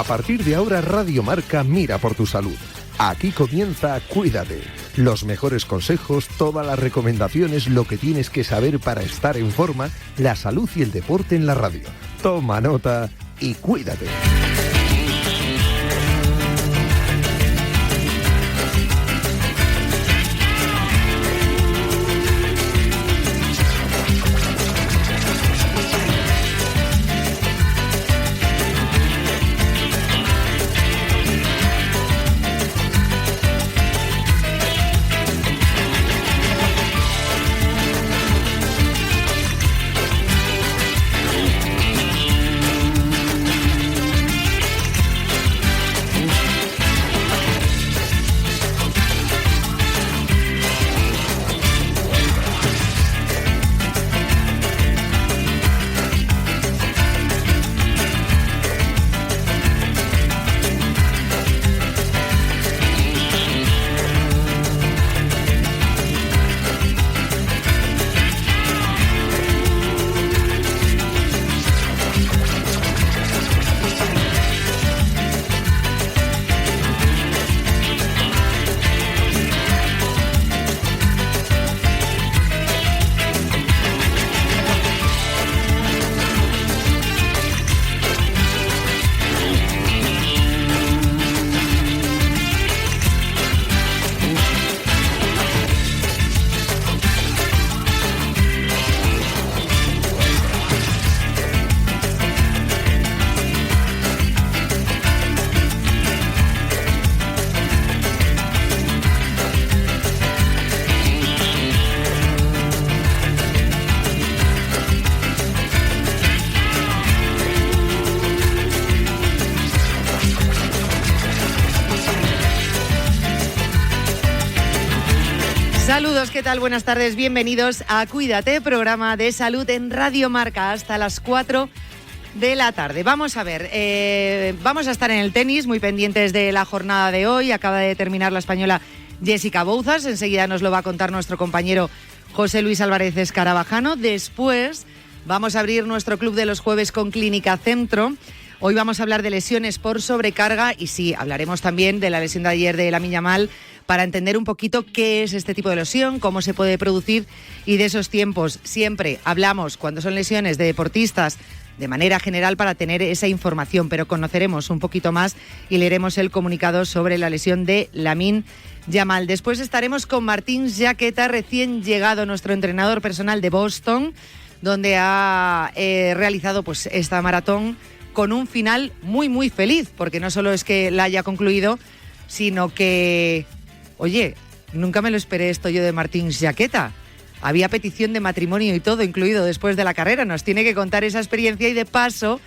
A partir de ahora, Radio Marca mira por tu salud. Aquí comienza Cuídate. Los mejores consejos, todas las recomendaciones, lo que tienes que saber para estar en forma, la salud y el deporte en la radio. Toma nota y cuídate. Saludos, ¿qué tal? Buenas tardes, bienvenidos a Cuídate, programa de salud en Radio Marca hasta las 4 de la tarde. Vamos a ver, vamos a estar en el tenis, muy pendientes de la jornada de hoy. Acaba de terminar la española Jessica Bouzas, enseguida nos lo va a contar nuestro compañero José Luis Álvarez Escarabajano. Después vamos a abrir nuestro club de los jueves con Clínica Centro. Hoy vamos a hablar de lesiones por sobrecarga y sí, hablaremos también de la lesión de ayer de Lamine Yamal para entender un poquito qué es este tipo de lesión, cómo se puede producir y de esos tiempos. Siempre hablamos cuando son lesiones de deportistas de manera general para tener esa información, pero conoceremos un poquito más y leeremos el comunicado sobre la lesión de Lamine Yamal. Después estaremos con Martín Jaqueta, recién llegado, nuestro entrenador personal de Boston, donde ha realizado pues esta maratón con un final muy muy feliz, porque no solo es que la haya concluido, sino que, oye, nunca me lo esperé esto yo de Martín Jaqueta. Había petición de matrimonio y todo incluido después de la carrera. Nos tiene que contar esa experiencia y de paso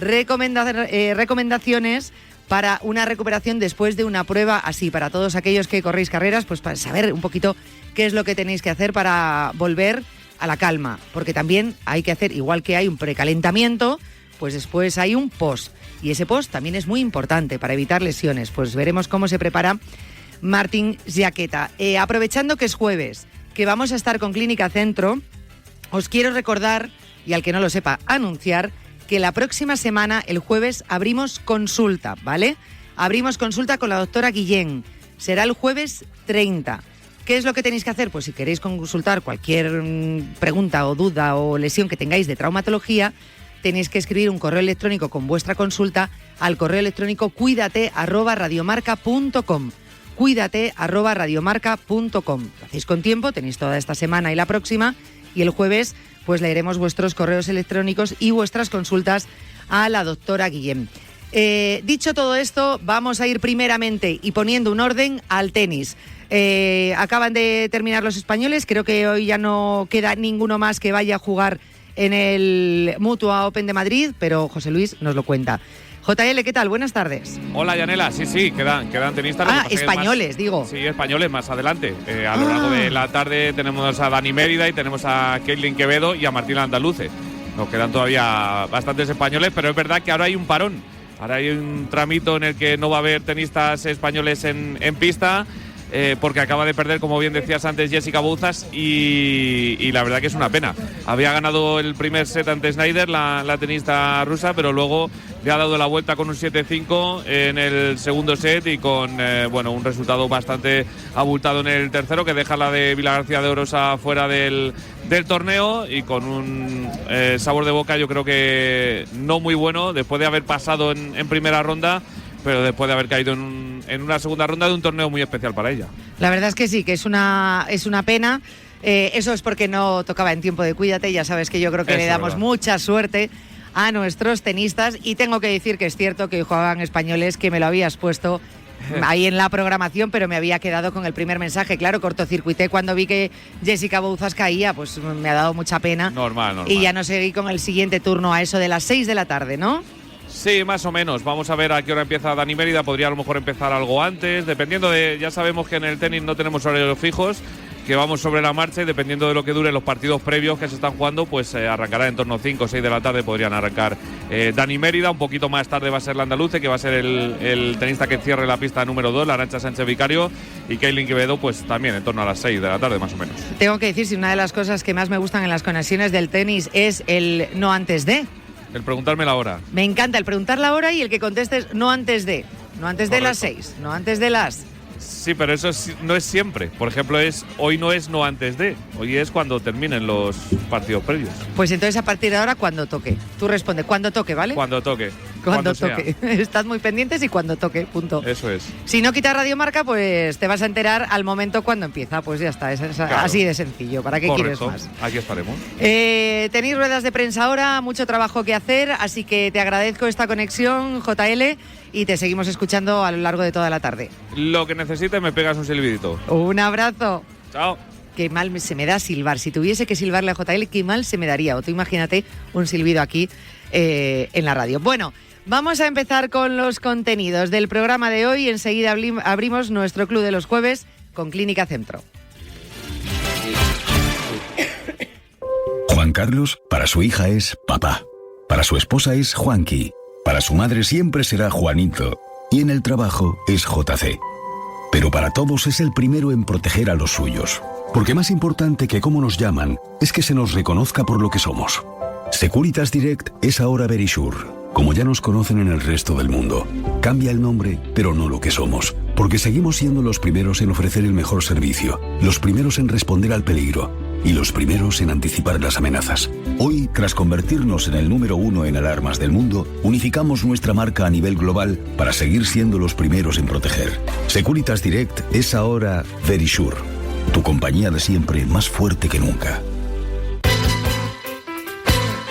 recomendaciones para una recuperación después de una prueba así. Para todos aquellos que corréis carreras, pues para saber un poquito qué es lo que tenéis que hacer para volver a la calma. Porque también hay que hacer, igual que hay un precalentamiento, pues después hay un post. Y ese post también es muy importante para evitar lesiones. Pues veremos cómo se prepara Martín Jaqueta. Aprovechando que es jueves, que vamos a estar con Clínica Centro, os quiero recordar, y al que no lo sepa, anunciar que la próxima semana, el jueves, abrimos consulta, ¿vale? Abrimos consulta con la doctora Guillén. Será el jueves 30. ¿Qué es lo que tenéis que hacer? Pues si queréis consultar cualquier pregunta o duda o lesión que tengáis de traumatología, tenéis que escribir un correo electrónico con vuestra consulta al correo electrónico cuidate@radiomarca.com. cuidate@radiomarca.com. Lo hacéis con tiempo, tenéis toda esta semana y la próxima, y el jueves pues leeremos vuestros correos electrónicos y vuestras consultas a la doctora Guillén. Dicho todo esto, vamos a ir primeramente y poniendo un orden al tenis. Acaban de terminar los españoles, creo que hoy ya no queda ninguno más que vaya a jugar en el Mutua Open de Madrid, pero José Luis nos lo cuenta. JL, ¿qué tal? Buenas tardes. Hola, Yanela. Sí, quedan tenistas. Españoles, digo. Sí, españoles, más adelante. A lo largo de la tarde tenemos a Dani Mérida y tenemos a Caitlin Quevedo y a Martín Andaluce. Nos quedan todavía bastantes españoles, pero es verdad que ahora hay un parón. Ahora hay un tramito en el que no va a haber tenistas españoles en pista. porque acaba de perder, como bien decías antes, Jessica Bouzas, y la verdad que es una pena. Había ganado el primer set ante Snyder, la tenista rusa, pero luego le ha dado la vuelta con un 7-5 en el segundo set y con un resultado bastante abultado en el tercero, que deja la de Vila García de Orosa fuera del torneo, y con un sabor de boca yo creo que no muy bueno, después de haber pasado en primera ronda, pero después de haber caído en una segunda ronda de un torneo muy especial para ella. La verdad es que sí, que es una pena. Eso es porque no tocaba en tiempo de Cuídate. Ya sabes que yo creo que le damos mucha suerte a nuestros tenistas, y tengo que decir que es cierto que hoy jugaban españoles, que me lo habías puesto ahí en la programación, pero me había quedado con el primer mensaje. Claro, cortocircuité cuando vi que Jessica Bouzas caía, pues me ha dado mucha pena. Normal. Y ya no seguí con el siguiente turno a eso de las 6 de la tarde, ¿no? Sí, más o menos. Vamos a ver a qué hora empieza Dani Mérida. Podría a lo mejor empezar algo antes, dependiendo de... Ya sabemos que en el tenis no tenemos horarios fijos, que vamos sobre la marcha, y dependiendo de lo que duren los partidos previos que se están jugando, pues arrancará en torno a 5 o 6 de la tarde, podrían arrancar Dani Mérida. Un poquito más tarde va a ser la andaluce, que va a ser el tenista que cierre la pista número 2, la Arantxa Sánchez Vicario, y Kailin Quevedo, pues también en torno a las 6 de la tarde más o menos. Tengo que decir, si una de las cosas que más me gustan en las conexiones del tenis es el no antes de. El preguntarme la hora. Me encanta el preguntar la hora y el que contestes no antes de. No antes de las 6, no antes de las... Sí, pero eso no es siempre. Por ejemplo, hoy no es no antes de. Hoy es cuando terminen los partidos previos. Pues entonces a partir de ahora, cuando toque. Tú responde, cuando toque, ¿vale? Cuando toque. Cuando toque. Estad muy pendientes y cuando toque, punto. Eso es. Si no quitas Radio Marca, pues te vas a enterar al momento cuando empieza. Pues ya está, claro. Así de sencillo. ¿Para qué quieres más? Aquí estaremos. Tenéis ruedas de prensa ahora, mucho trabajo que hacer, así que te agradezco esta conexión, JL, y te seguimos escuchando a lo largo de toda la tarde. Lo que necesites, me pegas un silbidito. Un abrazo. Chao. Qué mal se me da silbar. Si tuviese que silbarle a JL, qué mal se me daría. O tú imagínate un silbido aquí en la radio. Bueno, vamos a empezar con los contenidos del programa de hoy. Enseguida abrimos nuestro club de los jueves con Clínica Centro. Juan Carlos, para su hija es papá. Para su esposa es Juanqui. Para su madre siempre será Juanito. Y en el trabajo es JC. Pero para todos es el primero en proteger a los suyos. Porque más importante que cómo nos llaman es que se nos reconozca por lo que somos. Securitas Direct es ahora Verisure, como ya nos conocen en el resto del mundo. Cambia el nombre, pero no lo que somos. Porque seguimos siendo los primeros en ofrecer el mejor servicio, los primeros en responder al peligro y los primeros en anticipar las amenazas. Hoy, tras convertirnos en el número 1 en alarmas del mundo, unificamos nuestra marca a nivel global para seguir siendo los primeros en proteger. Securitas Direct es ahora Verisure, tu compañía de siempre más fuerte que nunca.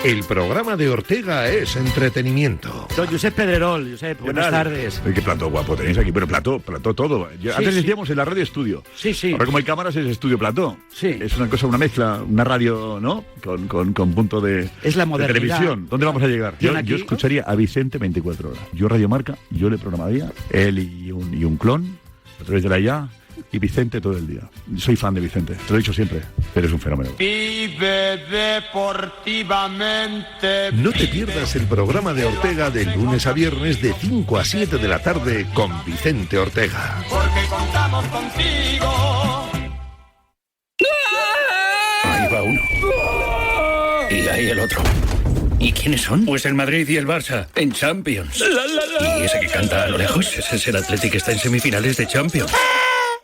El programa de Ortega es entretenimiento. Don Josep Pedrerol. Josep, buenas tardes. Qué plato guapo tenéis aquí. Bueno, plato todo. Antes decíamos en la radio estudio. Sí. Ahora como hay cámaras es estudio plató. Sí. Es una cosa, una mezcla, una radio, ¿no? Con punto de, es la de televisión. ¿Dónde vamos a llegar? Yo escucharía a Vicente 24 horas. Yo Radio Marca, yo le programaría. Él y un clon a través de la IA. Y Vicente todo el día. Soy fan de Vicente, te lo he dicho siempre. Eres un fenómeno. Vive deportivamente. No te pierdas el programa de Ortega de lunes a viernes de 5 a 7 de la tarde con Vicente Ortega. Porque contamos contigo. Ahí va uno. Y ahí el otro. ¿Y quiénes son? Pues el Madrid y el Barça, en Champions. Y ese que canta a lo lejos, ese es el Athletic que está en semifinales de Champions.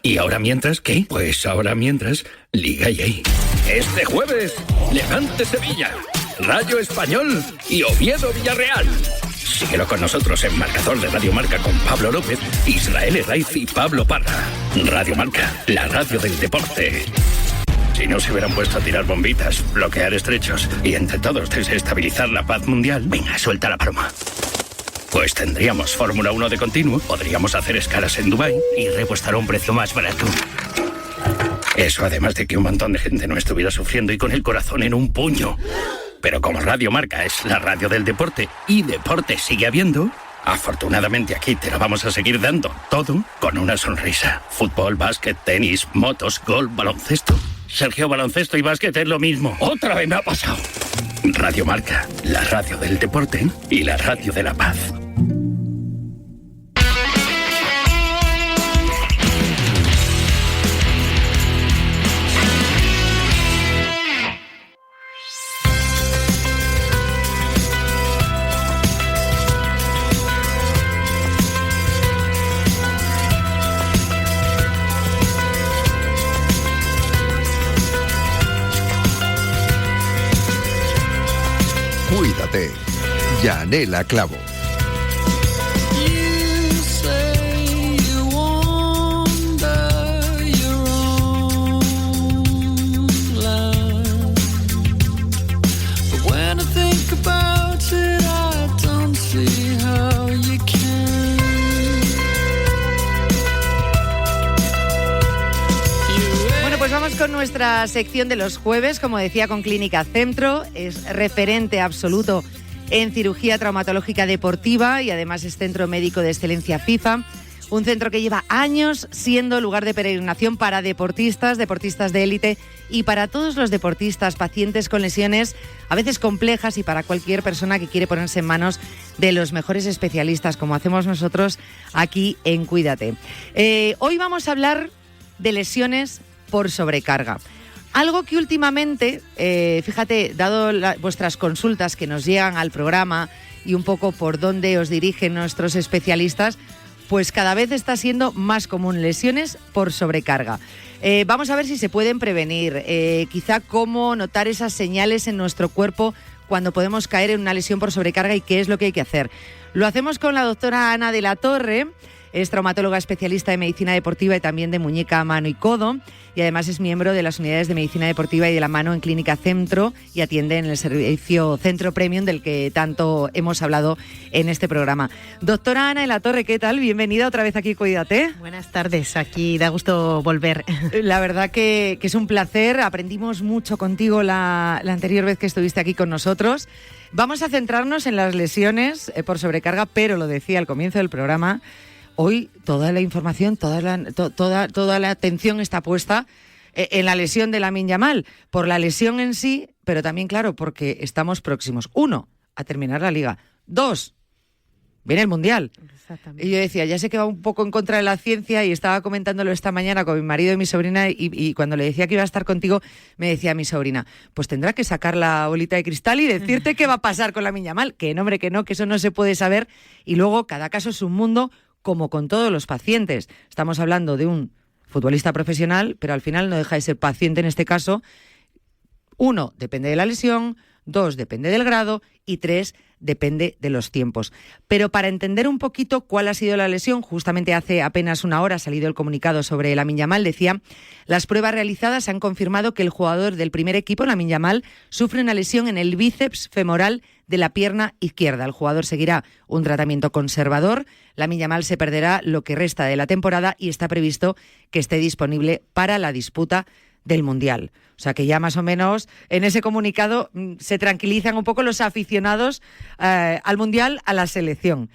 ¿Y ahora mientras qué? Pues ahora mientras, Liga EA. Este jueves, Levante Sevilla, Rayo Español y Oviedo Villarreal. Síguelo con nosotros en Marcador de Radio Marca con Pablo López, Israel Herraiz y Pablo Parra. Radio Marca, la radio del deporte. Si no se hubieran puesto a tirar bombitas, bloquear estrechos y entre todos desestabilizar la paz mundial, venga, suelta la paloma. Pues tendríamos Fórmula 1 de continuo, podríamos hacer escalas en Dubái y repostar a un precio más barato. Eso además de que un montón de gente no estuviera sufriendo y con el corazón en un puño. Pero como Radio Marca es la radio del deporte y deporte sigue habiendo, afortunadamente aquí te lo vamos a seguir dando todo con una sonrisa. Fútbol, básquet, tenis, motos, golf, baloncesto. Sergio, baloncesto y básquet es lo mismo. Otra vez me ha pasado. Radio Marca, la radio del deporte y la radio de la paz. Cuídate. Yanela Clavo. Pues vamos con nuestra sección de los jueves, como decía, con Clínica Centro. Es referente absoluto en cirugía traumatológica deportiva y además es centro médico de excelencia FIFA. Un centro que lleva años siendo lugar de peregrinación para deportistas de élite y para todos los deportistas, pacientes con lesiones a veces complejas y para cualquier persona que quiere ponerse en manos de los mejores especialistas, como hacemos nosotros aquí en Cuídate. Hoy vamos a hablar de lesiones por sobrecarga. Algo que últimamente, fíjate, dado vuestras consultas que nos llegan al programa y un poco por dónde os dirigen nuestros especialistas, pues cada vez está siendo más común lesiones por sobrecarga. Vamos a ver si se pueden prevenir, quizá cómo notar esas señales en nuestro cuerpo cuando podemos caer en una lesión por sobrecarga y qué es lo que hay que hacer. Lo hacemos con la doctora Ana de la Torre. Es traumatóloga especialista de medicina deportiva y también de muñeca, mano y codo, y además es miembro de las unidades de medicina deportiva y de la mano en Clínica Centro y atiende en el servicio Centro Premium del que tanto hemos hablado en este programa. Doctora Ana de la Torre, ¿qué tal? Bienvenida otra vez aquí, Cuídate. Buenas tardes, aquí da gusto volver. La verdad que es un placer, aprendimos mucho contigo la anterior vez que estuviste aquí con nosotros. Vamos a centrarnos en las lesiones por sobrecarga, pero lo decía al comienzo del programa, hoy toda la información, toda la atención está puesta en la lesión de Lamine Yamal, por la lesión en sí, pero también, claro, porque estamos próximos. 1, a terminar la Liga. 2, viene el Mundial. Y yo decía, ya sé que va un poco en contra de la ciencia y estaba comentándolo esta mañana con mi marido y mi sobrina y cuando le decía que iba a estar contigo, me decía mi sobrina, pues tendrá que sacar la bolita de cristal y decirte qué va a pasar con Lamine Yamal. Que no, hombre, que no, que eso no se puede saber. Y luego cada caso es un mundo, como con todos los pacientes. Estamos hablando de un futbolista profesional, pero al final no deja de ser paciente en este caso. 1, depende de la lesión, 2, depende del grado y 3, depende de los tiempos. Pero para entender un poquito cuál ha sido la lesión, justamente hace apenas una hora ha salido el comunicado sobre Lamine Yamal, decía, las pruebas realizadas han confirmado que el jugador del primer equipo, Lamine Yamal, sufre una lesión en el bíceps femoral de la pierna izquierda. El jugador seguirá un tratamiento conservador. Lamine Yamal se perderá lo que resta de la temporada y está previsto que esté disponible para la disputa del Mundial. O sea que ya más o menos en ese comunicado se tranquilizan un poco los aficionados al Mundial, a la selección.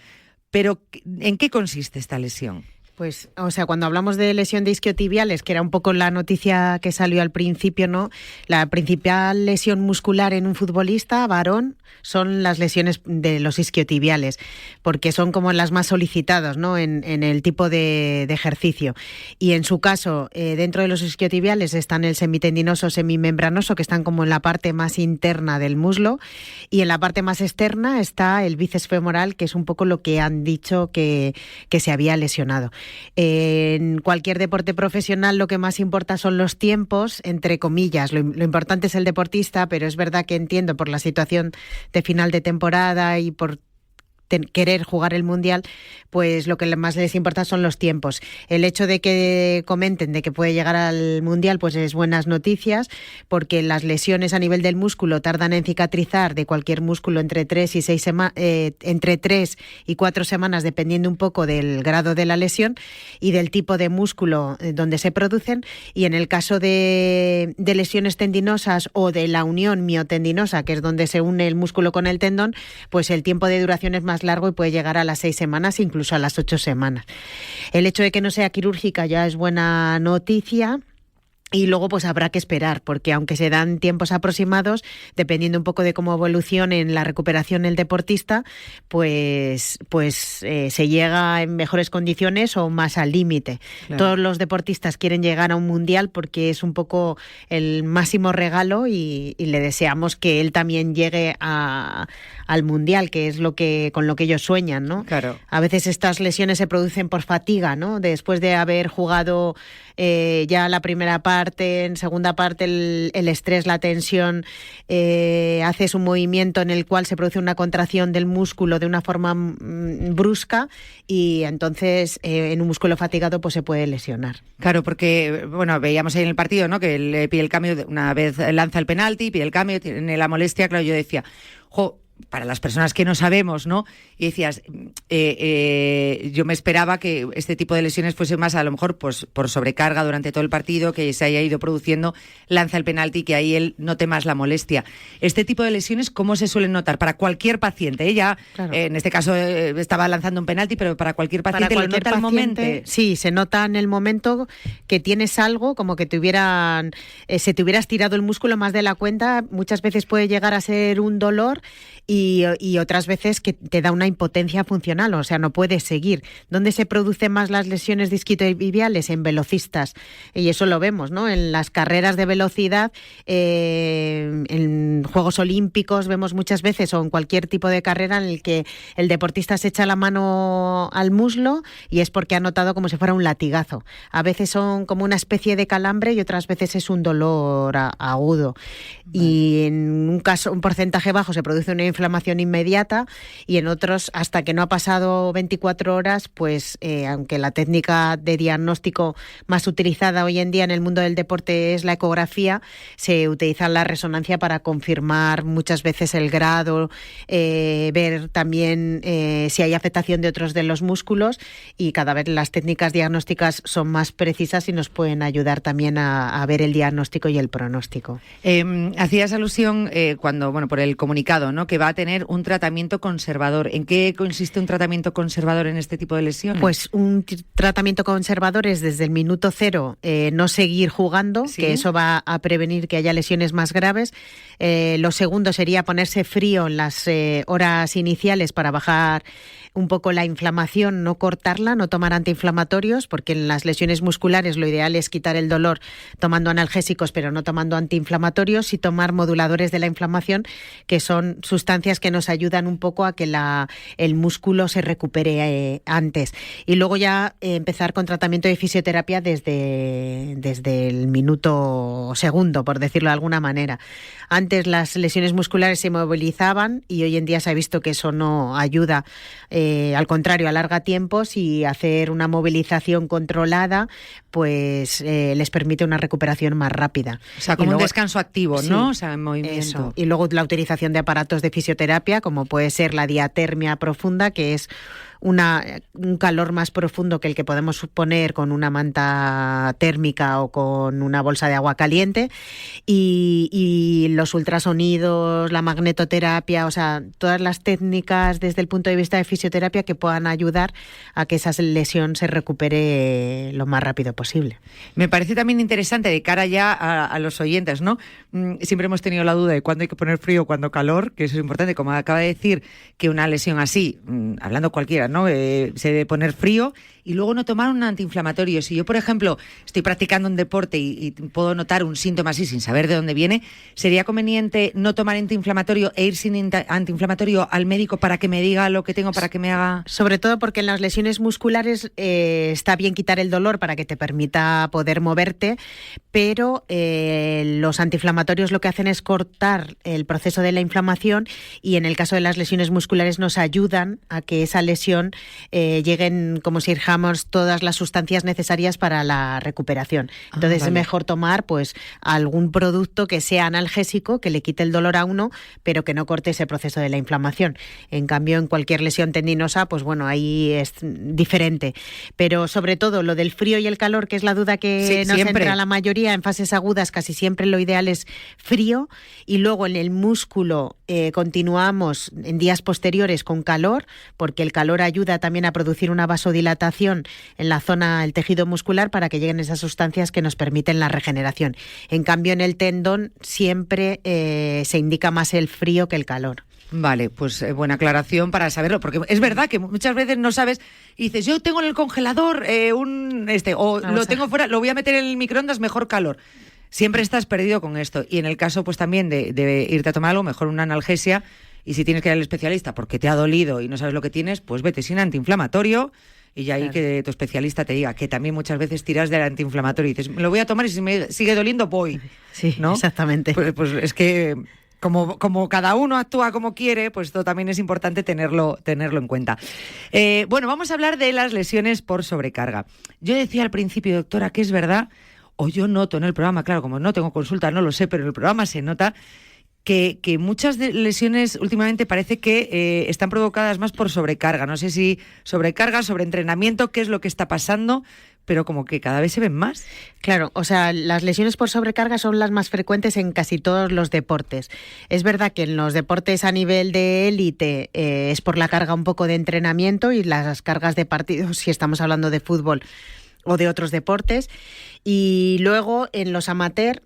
Pero ¿en qué consiste esta lesión? Pues, o sea, cuando hablamos de lesión de isquiotibiales, que era un poco la noticia que salió al principio, ¿no? La principal lesión muscular en un futbolista varón son las lesiones de los isquiotibiales, porque son como las más solicitadas, ¿no? En el tipo de ejercicio. Y en su caso, dentro de los isquiotibiales están el semitendinoso, semimembranoso, que están como en la parte más interna del muslo, y en la parte más externa está el bíceps femoral, que es un poco lo que han dicho que se había lesionado. En cualquier deporte profesional lo que más importa son los tiempos, entre comillas. Lo importante es el deportista, pero es verdad que entiendo por la situación de final de temporada y por querer jugar el Mundial, pues lo que más les importa son los tiempos. El hecho de que comenten de que puede llegar al Mundial, pues es buenas noticias, porque las lesiones a nivel del músculo tardan en cicatrizar de cualquier músculo entre 3 y 4 semanas, dependiendo un poco del grado de la lesión y del tipo de músculo donde se producen. Y en el caso de lesiones tendinosas o de la unión miotendinosa, que es donde se une el músculo con el tendón, pues el tiempo de duración es más largo y puede llegar a las 6 semanas, incluso a las 8 semanas. El hecho de que no sea quirúrgica ya es buena noticia. Y luego pues habrá que esperar, porque aunque se dan tiempos aproximados, dependiendo un poco de cómo evolucione en la recuperación el deportista, pues se llega en mejores condiciones o más al límite. Claro. Todos los deportistas quieren llegar a un Mundial porque es un poco el máximo regalo y le deseamos que él también llegue al Mundial, que es con lo que ellos sueñan, ¿no? Claro. A veces estas lesiones se producen por fatiga, ¿no? Después de haber jugado ya la primera parte, en segunda parte el estrés, la tensión, haces un movimiento en el cual se produce una contracción del músculo de una forma brusca y entonces en un músculo fatigado pues se puede lesionar. Claro, porque bueno, veíamos ahí en el partido, ¿no?, que le pide el cambio, una vez lanza el penalti, pide el cambio, tiene la molestia. Claro, yo decía, para las personas que no sabemos, ¿no? Y decías, yo me esperaba que este tipo de lesiones fuese más, a lo mejor, pues por sobrecarga durante todo el partido, que se haya ido produciendo, lanza el penalti y que ahí él note más la molestia. Este tipo de lesiones, ¿cómo se suelen notar? Para cualquier paciente. Ella, claro, en este caso, estaba lanzando un penalti, pero para cualquier paciente, ¿lo nota al momento? Sí, se nota en el momento que tienes algo, como que se te hubiera estirado el músculo más de la cuenta. Muchas veces puede llegar a ser un dolor y otras veces que te da una impotencia funcional, o sea, no puedes seguir. ¿Dónde se producen más las lesiones discotibiales? En velocistas, y eso lo vemos, ¿no? En las carreras de velocidad, en Juegos Olímpicos vemos muchas veces, o en cualquier tipo de carrera en el que el deportista se echa la mano al muslo y es porque ha notado como si fuera un latigazo. A veces son como una especie de calambre y otras veces es un dolor agudo. Vale. Y en un porcentaje bajo se produce una inflamación inmediata y en otros, hasta que no ha pasado 24 horas, pues aunque la técnica de diagnóstico más utilizada hoy en día en el mundo del deporte es la ecografía, se utiliza la resonancia para confirmar muchas veces el grado, ver también si hay afectación de otros de los músculos, y cada vez las técnicas diagnósticas son más precisas y nos pueden ayudar también a ver el diagnóstico y el pronóstico. Hacías alusión por el comunicado, ¿no?, que va a tener un tratamiento conservador. ¿En qué consiste un tratamiento conservador en este tipo de lesiones? Pues un tratamiento conservador es desde el minuto cero no seguir jugando, ¿sí?, que eso va a prevenir que haya lesiones más graves. Lo segundo sería ponerse frío en las horas iniciales para bajar un poco la inflamación, no cortarla, no tomar antiinflamatorios, porque en las lesiones musculares lo ideal es quitar el dolor tomando analgésicos, pero no tomando antiinflamatorios, y tomar moduladores de la inflamación, que son sustancias que nos ayudan un poco a que el músculo se recupere antes. Y luego ya empezar con tratamiento de fisioterapia desde el minuto segundo, por decirlo de alguna manera. Antes las lesiones musculares se movilizaban y hoy en día se ha visto que eso no ayuda. Al contrario, alarga tiempos, y hacer una movilización controlada pues les permite una recuperación más rápida. O sea, como un descanso activo, ¿no? Sí, o sea, en movimiento. Eso. Y luego la utilización de aparatos de fisioterapia, como puede ser la diatermia profunda, que es un calor más profundo que el que podemos poner con una manta térmica o con una bolsa de agua caliente, y los ultrasonidos, la magnetoterapia, o sea, todas las técnicas desde el punto de vista de fisioterapia que puedan ayudar a que esa lesión se recupere lo más rápido posible. Me parece también interesante, de cara ya a los oyentes, ¿no? Siempre hemos tenido la duda de cuándo hay que poner frío o cuándo calor, que eso es importante, como acaba de decir, que una lesión así, hablando cualquiera, ¿no?, se debe poner frío y luego no tomar un antiinflamatorio. Si yo, por ejemplo, estoy practicando un deporte y puedo notar un síntoma así sin saber de dónde viene, ¿sería conveniente no tomar antiinflamatorio e ir sin antiinflamatorio al médico para que me diga lo que tengo, para que me haga...? Sobre todo porque en las lesiones musculares está bien quitar el dolor para que te permita poder moverte, pero los antiinflamatorios lo que hacen es cortar el proceso de la inflamación, y en el caso de las lesiones musculares nos ayudan a que esa lesión lleguen, como si dijéramos, todas las sustancias necesarias para la recuperación. Entonces vale, es mejor tomar pues algún producto que sea analgésico, que le quite el dolor a uno, pero que no corte ese proceso de la inflamación. En cambio, en cualquier lesión tendinosa, pues bueno, ahí es diferente. Pero sobre todo lo del frío y el calor, que es la duda que nos entra a la mayoría en fases agudas, casi siempre lo ideal es frío, y luego en el músculo continuamos en días posteriores con calor, porque el calor ayuda también a producir una vasodilatación en la zona, el tejido muscular, para que lleguen esas sustancias que nos permiten la regeneración. En cambio, en el tendón siempre se indica más el frío que el calor. Vale, pues buena aclaración para saberlo, porque es verdad que muchas veces no sabes y dices, yo tengo en el congelador lo tengo fuera, lo voy a meter en el microondas, mejor calor. Siempre estás perdido con esto, y en el caso pues también de irte a tomar algo, mejor una analgesia, y si tienes que ir al especialista porque te ha dolido y no sabes lo que tienes, pues vete sin antiinflamatorio Y ya ahí que tu especialista te diga que también muchas veces tiras del antiinflamatorio y dices, me lo voy a tomar y si me sigue doliendo voy. Sí, ¿no? Exactamente. Pues es que como cada uno actúa como quiere, pues esto también es importante tenerlo en cuenta. Bueno, vamos a hablar de las lesiones por sobrecarga. Yo decía al principio, doctora, que es verdad, o yo noto en el programa, claro, como no tengo consulta, no lo sé, pero en el programa se nota que muchas lesiones últimamente parece que están provocadas más por sobrecarga. No sé si sobrecarga, sobreentrenamiento, qué es lo que está pasando, pero como que cada vez se ven más. Claro, o sea, las lesiones por sobrecarga son las más frecuentes en casi todos los deportes. Es verdad que en los deportes a nivel de élite es por la carga un poco de entrenamiento y las cargas de partidos, si estamos hablando de fútbol o de otros deportes. Y luego en los amateurs,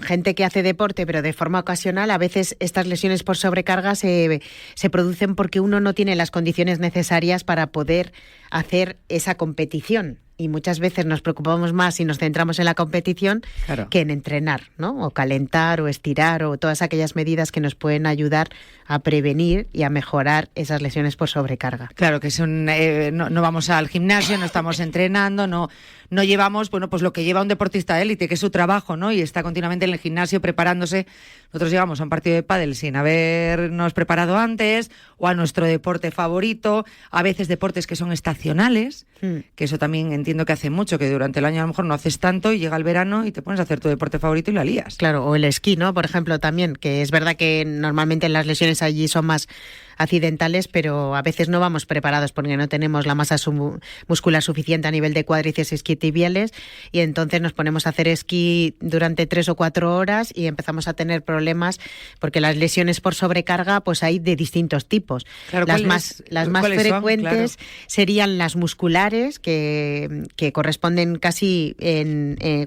gente que hace deporte pero de forma ocasional, a veces estas lesiones por sobrecarga se producen porque uno no tiene las condiciones necesarias para poder hacer esa competición. Y muchas veces nos preocupamos más si nos centramos en la competición que en entrenar, ¿no? O calentar o estirar o todas aquellas medidas que nos pueden ayudar a prevenir y a mejorar esas lesiones por sobrecarga. Claro, que son no vamos al gimnasio, no estamos entrenando, no llevamos, bueno, pues lo que lleva un deportista de élite, que es su trabajo, ¿no? Y está continuamente en el gimnasio preparándose. Nosotros llegamos a un partido de pádel sin habernos preparado antes, o a nuestro deporte favorito, a veces deportes que son estacionales, que eso también entiendo que hace mucho, que durante el año a lo mejor no haces tanto y llega el verano y te pones a hacer tu deporte favorito y la lías. Claro, o el esquí, ¿no? Por ejemplo, también, que es verdad que normalmente las lesiones allí son más accidentales, pero a veces no vamos preparados porque no tenemos la masa muscular suficiente a nivel de cuádriceps isquiotibiales y entonces nos ponemos a hacer esquí durante 3 o 4 horas y empezamos a tener problemas porque las lesiones por sobrecarga pues hay de distintos tipos. Claro, las más frecuentes serían las musculares que corresponden casi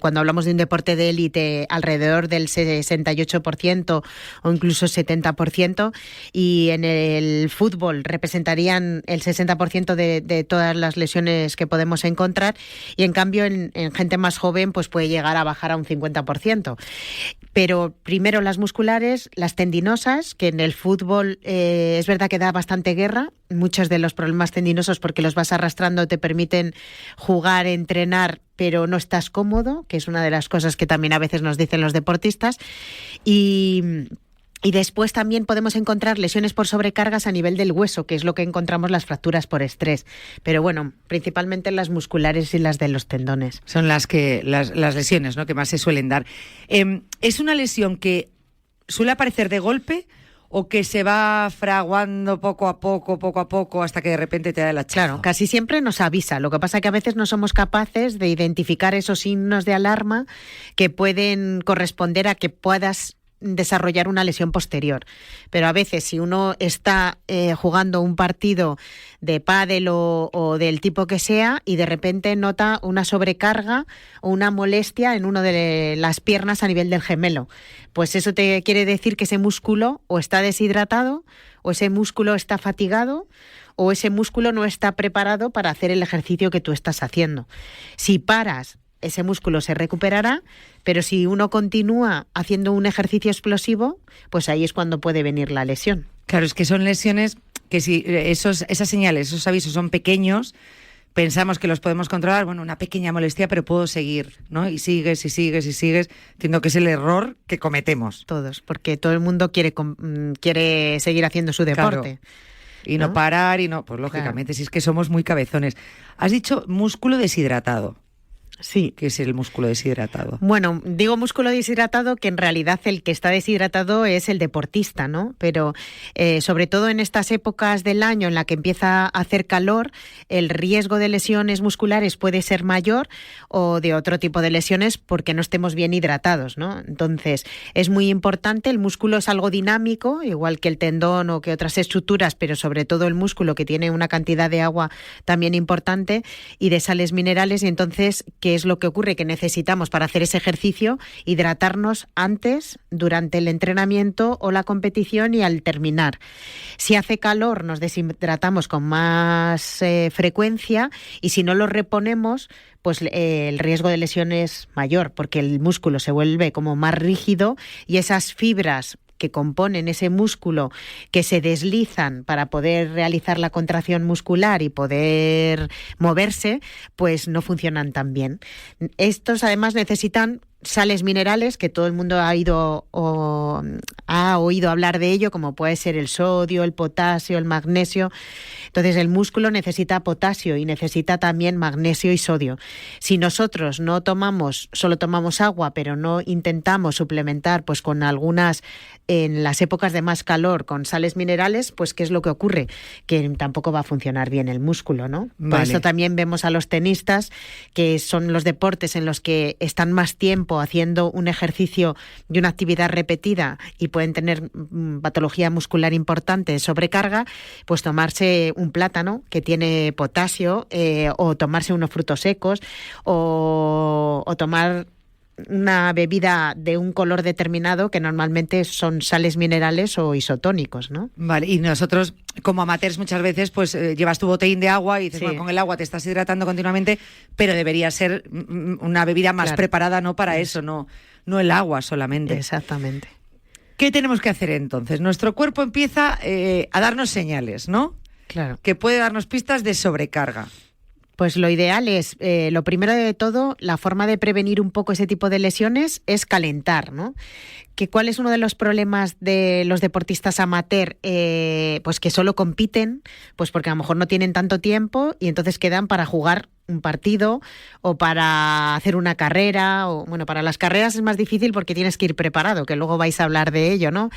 cuando hablamos de un deporte de élite alrededor del 68% o incluso 70%, y en el fútbol representarían el 60% de todas las lesiones que podemos encontrar, y en cambio en gente más joven pues puede llegar a bajar a un 50%. Pero primero las musculares, las tendinosas, que en el fútbol es verdad que da bastante guerra. Muchos de los problemas tendinosos, porque los vas arrastrando, te permiten jugar, entrenar, pero no estás cómodo, que es una de las cosas que también a veces nos dicen los deportistas. Y después también podemos encontrar lesiones por sobrecargas a nivel del hueso, que es lo que encontramos las fracturas por estrés. Pero bueno, principalmente las musculares y las de los tendones. Son las lesiones, ¿no?, que más se suelen dar. ¿Es una lesión que suele aparecer de golpe o que se va fraguando poco a poco, hasta que de repente te da el hachazo? Claro, casi siempre nos avisa. Lo que pasa es que a veces no somos capaces de identificar esos signos de alarma que pueden corresponder a que puedas desarrollar una lesión posterior. Pero a veces si uno está jugando un partido de pádel o del tipo que sea y de repente nota una sobrecarga o una molestia en una de las piernas a nivel del gemelo, pues eso te quiere decir que ese músculo o está deshidratado o ese músculo está fatigado o ese músculo no está preparado para hacer el ejercicio que tú estás haciendo. Si paras, ese músculo se recuperará, pero si uno continúa haciendo un ejercicio explosivo, pues ahí es cuando puede venir la lesión. Claro, es que son lesiones que si esas señales, esos avisos son pequeños, pensamos que los podemos controlar, bueno, una pequeña molestia, pero puedo seguir, ¿no? Y sigues. Entiendo que es el error que cometemos. Todos, porque todo el mundo quiere seguir haciendo su deporte. Claro. Y no parar, pues lógicamente, si es que somos muy cabezones. Has dicho músculo deshidratado. Sí. ¿Qué es el músculo deshidratado? Bueno, digo músculo deshidratado, que en realidad el que está deshidratado es el deportista, ¿no? Pero sobre todo en estas épocas del año en la que empieza a hacer calor, el riesgo de lesiones musculares puede ser mayor, o de otro tipo de lesiones porque no estemos bien hidratados, ¿no? Entonces, es muy importante. El músculo es algo dinámico, igual que el tendón o que otras estructuras, pero sobre todo el músculo, que tiene una cantidad de agua también importante y de sales minerales, y entonces, ¿qué es lo que ocurre? Que necesitamos, para hacer ese ejercicio, hidratarnos antes, durante el entrenamiento o la competición y al terminar. Si hace calor, nos deshidratamos con más frecuencia, y si no lo reponemos, pues el riesgo de lesión es mayor, porque el músculo se vuelve como más rígido y esas fibras que componen ese músculo, que se deslizan para poder realizar la contracción muscular y poder moverse, pues no funcionan tan bien. Estos además necesitan sales minerales, que todo el mundo ha oído hablar de ello, como puede ser el sodio, el potasio, el magnesio. Entonces el músculo necesita potasio y necesita también magnesio y sodio. Si nosotros solo tomamos agua, pero no intentamos suplementar pues con algunas, en las épocas de más calor, con sales minerales, pues ¿qué es lo que ocurre? Que tampoco va a funcionar bien el músculo, ¿no? Vale. Por eso también vemos a los tenistas, que son los deportes en los que están más tiempo haciendo un ejercicio y una actividad repetida y pueden tener patología muscular importante, sobrecarga, pues tomarse un plátano que tiene potasio, o tomarse unos frutos secos, o tomar una bebida de un color determinado, que normalmente son sales minerales o isotónicos, ¿no? Vale, y nosotros como amateurs muchas veces pues llevas tu botellín de agua y dices, sí, bueno, con el agua te estás hidratando continuamente, pero debería ser una bebida más preparada, no para eso, no el agua solamente. Exactamente. ¿Qué tenemos que hacer entonces? Nuestro cuerpo empieza a darnos señales, ¿no? Claro. Que puede darnos pistas de sobrecarga. Pues lo ideal es, lo primero de todo, la forma de prevenir un poco ese tipo de lesiones es calentar, ¿no? ¿Cuál es uno de los problemas de los deportistas amateur? Pues que solo compiten, pues porque a lo mejor no tienen tanto tiempo y entonces quedan para jugar un partido o para hacer una carrera, o bueno, para las carreras es más difícil porque tienes que ir preparado, que luego vais a hablar de ello, ¿no?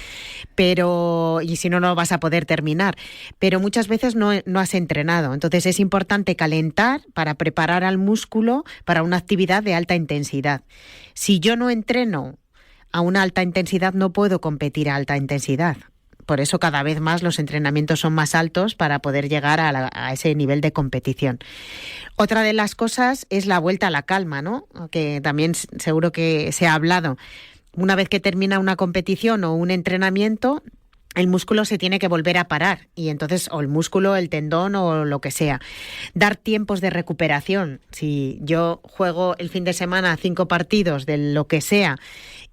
Pero, y si no, no vas a poder terminar. Pero muchas veces no has entrenado, entonces es importante calentar para preparar al músculo para una actividad de alta intensidad. Si yo no entreno a una alta intensidad, no puedo competir a alta intensidad. Por eso cada vez más los entrenamientos son más altos para poder llegar a ese nivel de competición. Otra de las cosas es la vuelta a la calma, ¿no? Que también seguro que se ha hablado. Una vez que termina una competición o un entrenamiento, el músculo se tiene que volver a parar, y entonces o el músculo, el tendón o lo que sea. Dar tiempos de recuperación. Si yo juego el fin de semana 5 partidos de lo que sea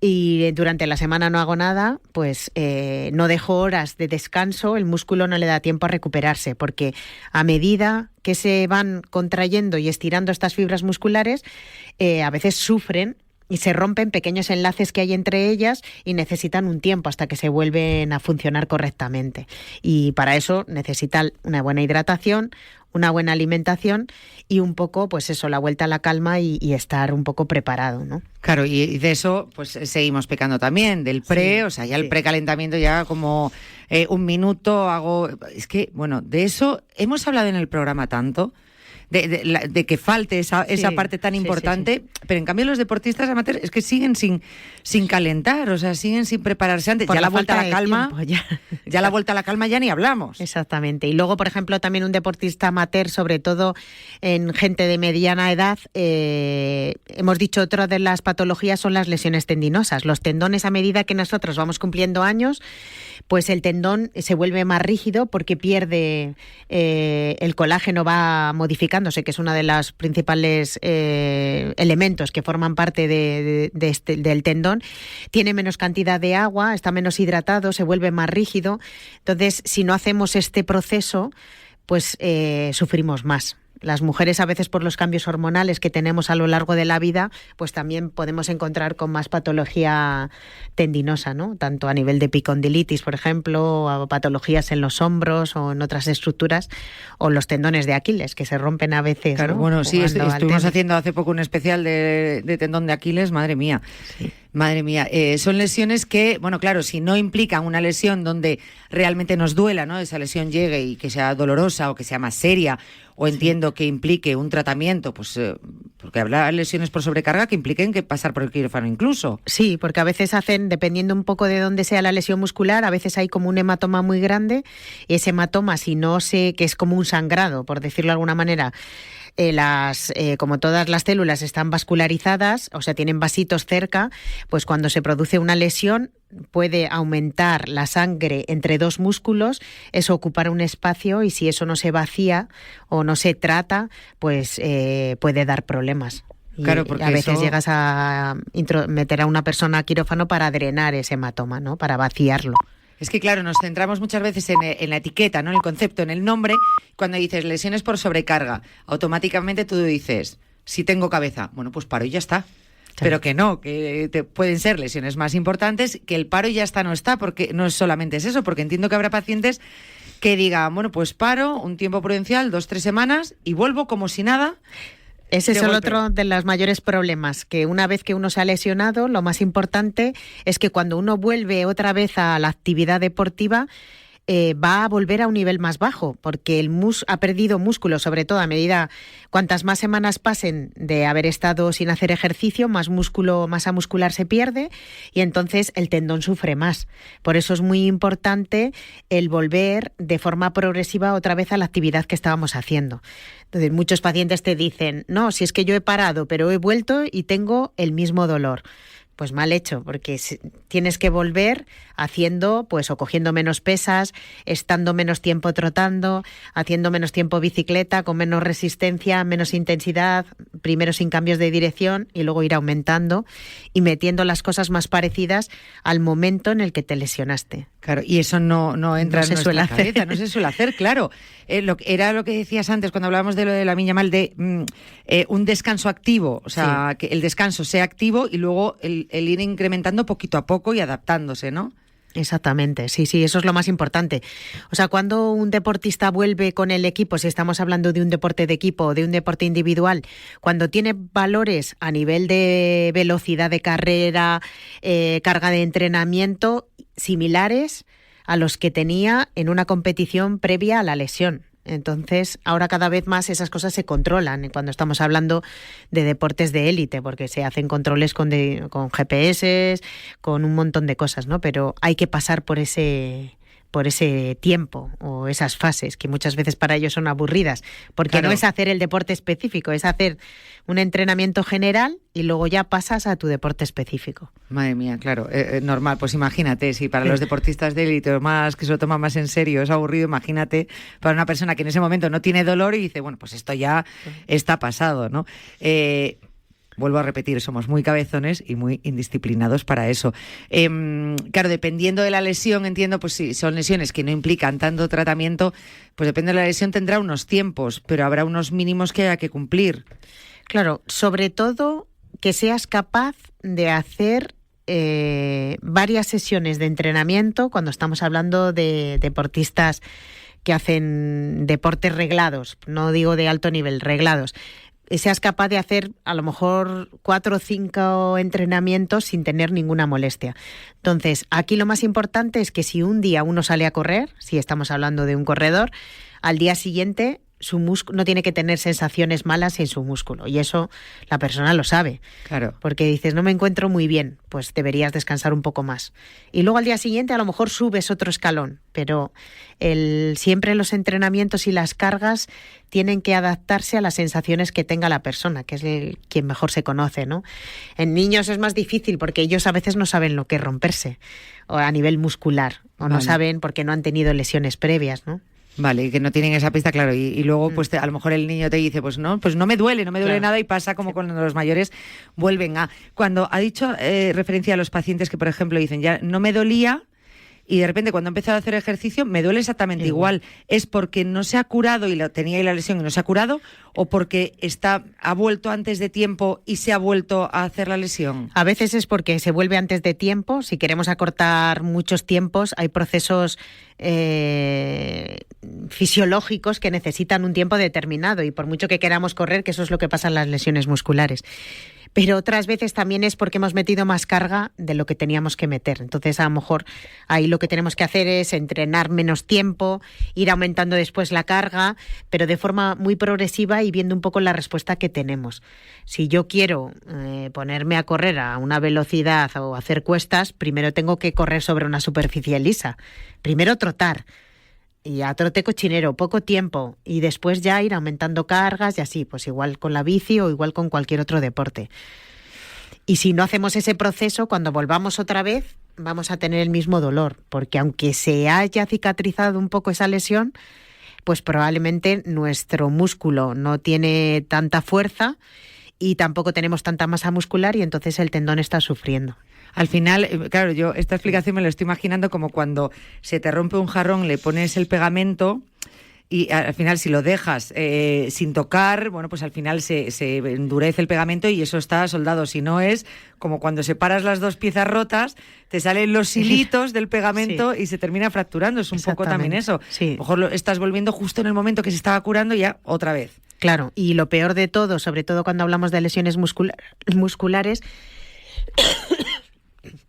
y durante la semana no hago nada, pues no dejo horas de descanso, el músculo no le da tiempo a recuperarse, porque a medida que se van contrayendo y estirando estas fibras musculares, a veces sufren y se rompen pequeños enlaces que hay entre ellas y necesitan un tiempo hasta que se vuelven a funcionar correctamente. Y para eso necesitan una buena hidratación, una buena alimentación y un poco, pues eso, la vuelta a la calma y estar un poco preparado, ¿no? Claro, y de eso pues seguimos pecando también, del pre, sí, o sea, ya el precalentamiento ya como un minuto hago... Es que, bueno, de eso hemos hablado en el programa tanto, de que falte esa parte tan importante, pero en cambio los deportistas amateurs es que siguen sin calentar, o sea, siguen sin prepararse antes. Por ya la vuelta a la calma, tiempo, ya la vuelta a la calma ya ni hablamos. Exactamente. Y luego, por ejemplo, también un deportista amateur, sobre todo en gente de mediana edad, hemos dicho otra de las patologías son las lesiones tendinosas. Los tendones, a medida que nosotros vamos cumpliendo años, pues el tendón se vuelve más rígido porque pierde el colágeno, va modificándose, que es uno de los principales elementos que forman parte del tendón. Tiene menos cantidad de agua, está menos hidratado, se vuelve más rígido. Entonces, si no hacemos este proceso, pues sufrimos más. Las mujeres, a veces por los cambios hormonales que tenemos a lo largo de la vida, pues también podemos encontrar con más patología tendinosa, ¿no? Tanto a nivel de epicondilitis, por ejemplo, o patologías en los hombros o en otras estructuras, o los tendones de Aquiles, que se rompen a veces. Claro, ¿no? bueno, sí, estuvimos haciendo hace poco un especial de tendón de Aquiles, madre mía. Sí. Madre mía, son lesiones que, bueno, claro, si no implican una lesión donde realmente nos duela, ¿no? Esa lesión llegue y que sea dolorosa o que sea más seria, o entiendo que implique un tratamiento, pues porque habrá lesiones por sobrecarga que impliquen que pasar por el quirófano incluso. Sí, porque a veces hacen, dependiendo un poco de dónde sea la lesión muscular, a veces hay como un hematoma muy grande, y ese hematoma, si no sé, que es como un sangrado, por decirlo de alguna manera, como todas las células están vascularizadas, o sea, tienen vasitos cerca, pues cuando se produce una lesión puede aumentar la sangre entre dos músculos, eso ocupará un espacio, y si eso no se vacía o no se trata, pues puede dar problemas. Y claro, porque a veces eso... llegas a meter a una persona a quirófano para drenar ese hematoma, ¿no? Para vaciarlo. Es que, claro, nos centramos muchas veces en la etiqueta, ¿no? En el concepto, en el nombre. Cuando dices lesiones por sobrecarga, automáticamente tú dices, si tengo cabeza, bueno, pues paro y ya está. Claro. Pero que no, que pueden ser lesiones más importantes, que el paro y ya está no está, porque no solamente es eso, porque entiendo que habrá pacientes que digan, bueno, pues paro, un tiempo prudencial, 2-3 semanas, y vuelvo como si nada. Ese es el otro de los mayores problemas, que una vez que uno se ha lesionado, lo más importante es que cuando uno vuelve otra vez a la actividad deportiva, va a volver a un nivel más bajo, porque ha perdido músculo, sobre todo a medida, cuantas más semanas pasen de haber estado sin hacer ejercicio, más masa muscular se pierde y entonces el tendón sufre más. Por eso es muy importante el volver de forma progresiva otra vez a la actividad que estábamos haciendo. Entonces, muchos pacientes te dicen, no, si es que yo he parado, pero he vuelto y tengo el mismo dolor. Pues mal hecho, porque tienes que volver haciendo, pues, o cogiendo menos pesas, estando menos tiempo trotando, haciendo menos tiempo bicicleta, con menos resistencia, menos intensidad, primero sin cambios de dirección y luego ir aumentando y metiendo las cosas más parecidas al momento en el que te lesionaste. Claro, y eso no entra en nuestra cabeza, no se suele hacer, claro. Era lo que decías antes cuando hablábamos de lo de la Miña Mal, de un descanso activo, o sea, sí, que el descanso sea activo y luego el ir incrementando poquito a poco y adaptándose, ¿no? Exactamente, sí, eso es lo más importante. O sea, cuando un deportista vuelve con el equipo, si estamos hablando de un deporte de equipo o de un deporte individual, cuando tiene valores a nivel de velocidad de carrera, carga de entrenamiento, similares a los que tenía en una competición previa a la lesión. Entonces, ahora cada vez más esas cosas se controlan cuando estamos hablando de deportes de élite, porque se hacen controles con GPS, con un montón de cosas, ¿no? Pero hay que pasar por ese tiempo o esas fases que muchas veces para ellos son aburridas, porque claro, no es hacer el deporte específico, es hacer un entrenamiento general y luego ya pasas a tu deporte específico. Madre mía, claro, normal, pues imagínate, si para los deportistas de élite o más que se lo toman más en serio es aburrido, imagínate para una persona que en ese momento no tiene dolor y dice, bueno, pues esto ya está pasado, ¿no? Vuelvo a repetir, somos muy cabezones y muy indisciplinados para eso. Claro, dependiendo de la lesión, entiendo, pues si son lesiones que no implican tanto tratamiento, pues depende de la lesión tendrá unos tiempos, pero habrá unos mínimos que haya que cumplir. Claro, sobre todo que seas capaz de hacer varias sesiones de entrenamiento cuando estamos hablando de deportistas que hacen deportes reglados, no digo de alto nivel, reglados. Seas capaz de hacer a lo mejor 4 o 5 entrenamientos sin tener ninguna molestia. Entonces, aquí lo más importante es que si un día uno sale a correr, si estamos hablando de un corredor, al día siguiente su músculo no tiene que tener sensaciones malas en su músculo, y eso la persona lo sabe. Claro. Porque dices, no me encuentro muy bien, pues deberías descansar un poco más. Y luego al día siguiente a lo mejor subes otro escalón, pero siempre los entrenamientos y las cargas tienen que adaptarse a las sensaciones que tenga la persona, que es quien mejor se conoce, ¿no? En niños es más difícil porque ellos a veces no saben lo que es romperse o a nivel muscular, o no saben porque no han tenido lesiones previas, ¿no? Vale, que no tienen esa pista, claro, y luego pues a lo mejor el niño te dice, pues no me duele claro, nada, y pasa como con los mayores vuelven a... Cuando ha dicho referencia a los pacientes que, por ejemplo, dicen, ya no me dolía, y de repente cuando he empezado a hacer ejercicio me duele exactamente igual. ¿Es porque no se ha curado y tenía ahí la lesión y no se ha curado, o porque ha vuelto antes de tiempo y se ha vuelto a hacer la lesión? A veces es porque se vuelve antes de tiempo. Si queremos acortar muchos tiempos, hay procesos fisiológicos que necesitan un tiempo determinado, y por mucho que queramos correr, que eso es lo que pasa en las lesiones musculares. Pero otras veces también es porque hemos metido más carga de lo que teníamos que meter. Entonces, a lo mejor ahí lo que tenemos que hacer es entrenar menos tiempo, ir aumentando después la carga, pero de forma muy progresiva y viendo un poco la respuesta que tenemos. Si yo quiero ponerme a correr a una velocidad o hacer cuestas, primero tengo que correr sobre una superficie lisa. Primero trotar. Y a trote cochinero, poco tiempo, y después ya ir aumentando cargas y así, pues igual con la bici o igual con cualquier otro deporte. Y si no hacemos ese proceso, cuando volvamos otra vez, vamos a tener el mismo dolor, porque aunque se haya cicatrizado un poco esa lesión, pues probablemente nuestro músculo no tiene tanta fuerza y tampoco tenemos tanta masa muscular y entonces el tendón está sufriendo. Al final, claro, yo esta explicación me lo estoy imaginando como cuando se te rompe un jarrón, le pones el pegamento y al final si lo dejas sin tocar, bueno, pues al final se endurece el pegamento y eso está soldado. Si no, es como cuando separas las dos piezas rotas, te salen los hilitos del pegamento y se termina fracturando. Es un poco también eso. Sí. A lo mejor lo estás volviendo justo en el momento que se estaba curando y ya otra vez. Claro, y lo peor de todo, sobre todo cuando hablamos de lesiones musculares...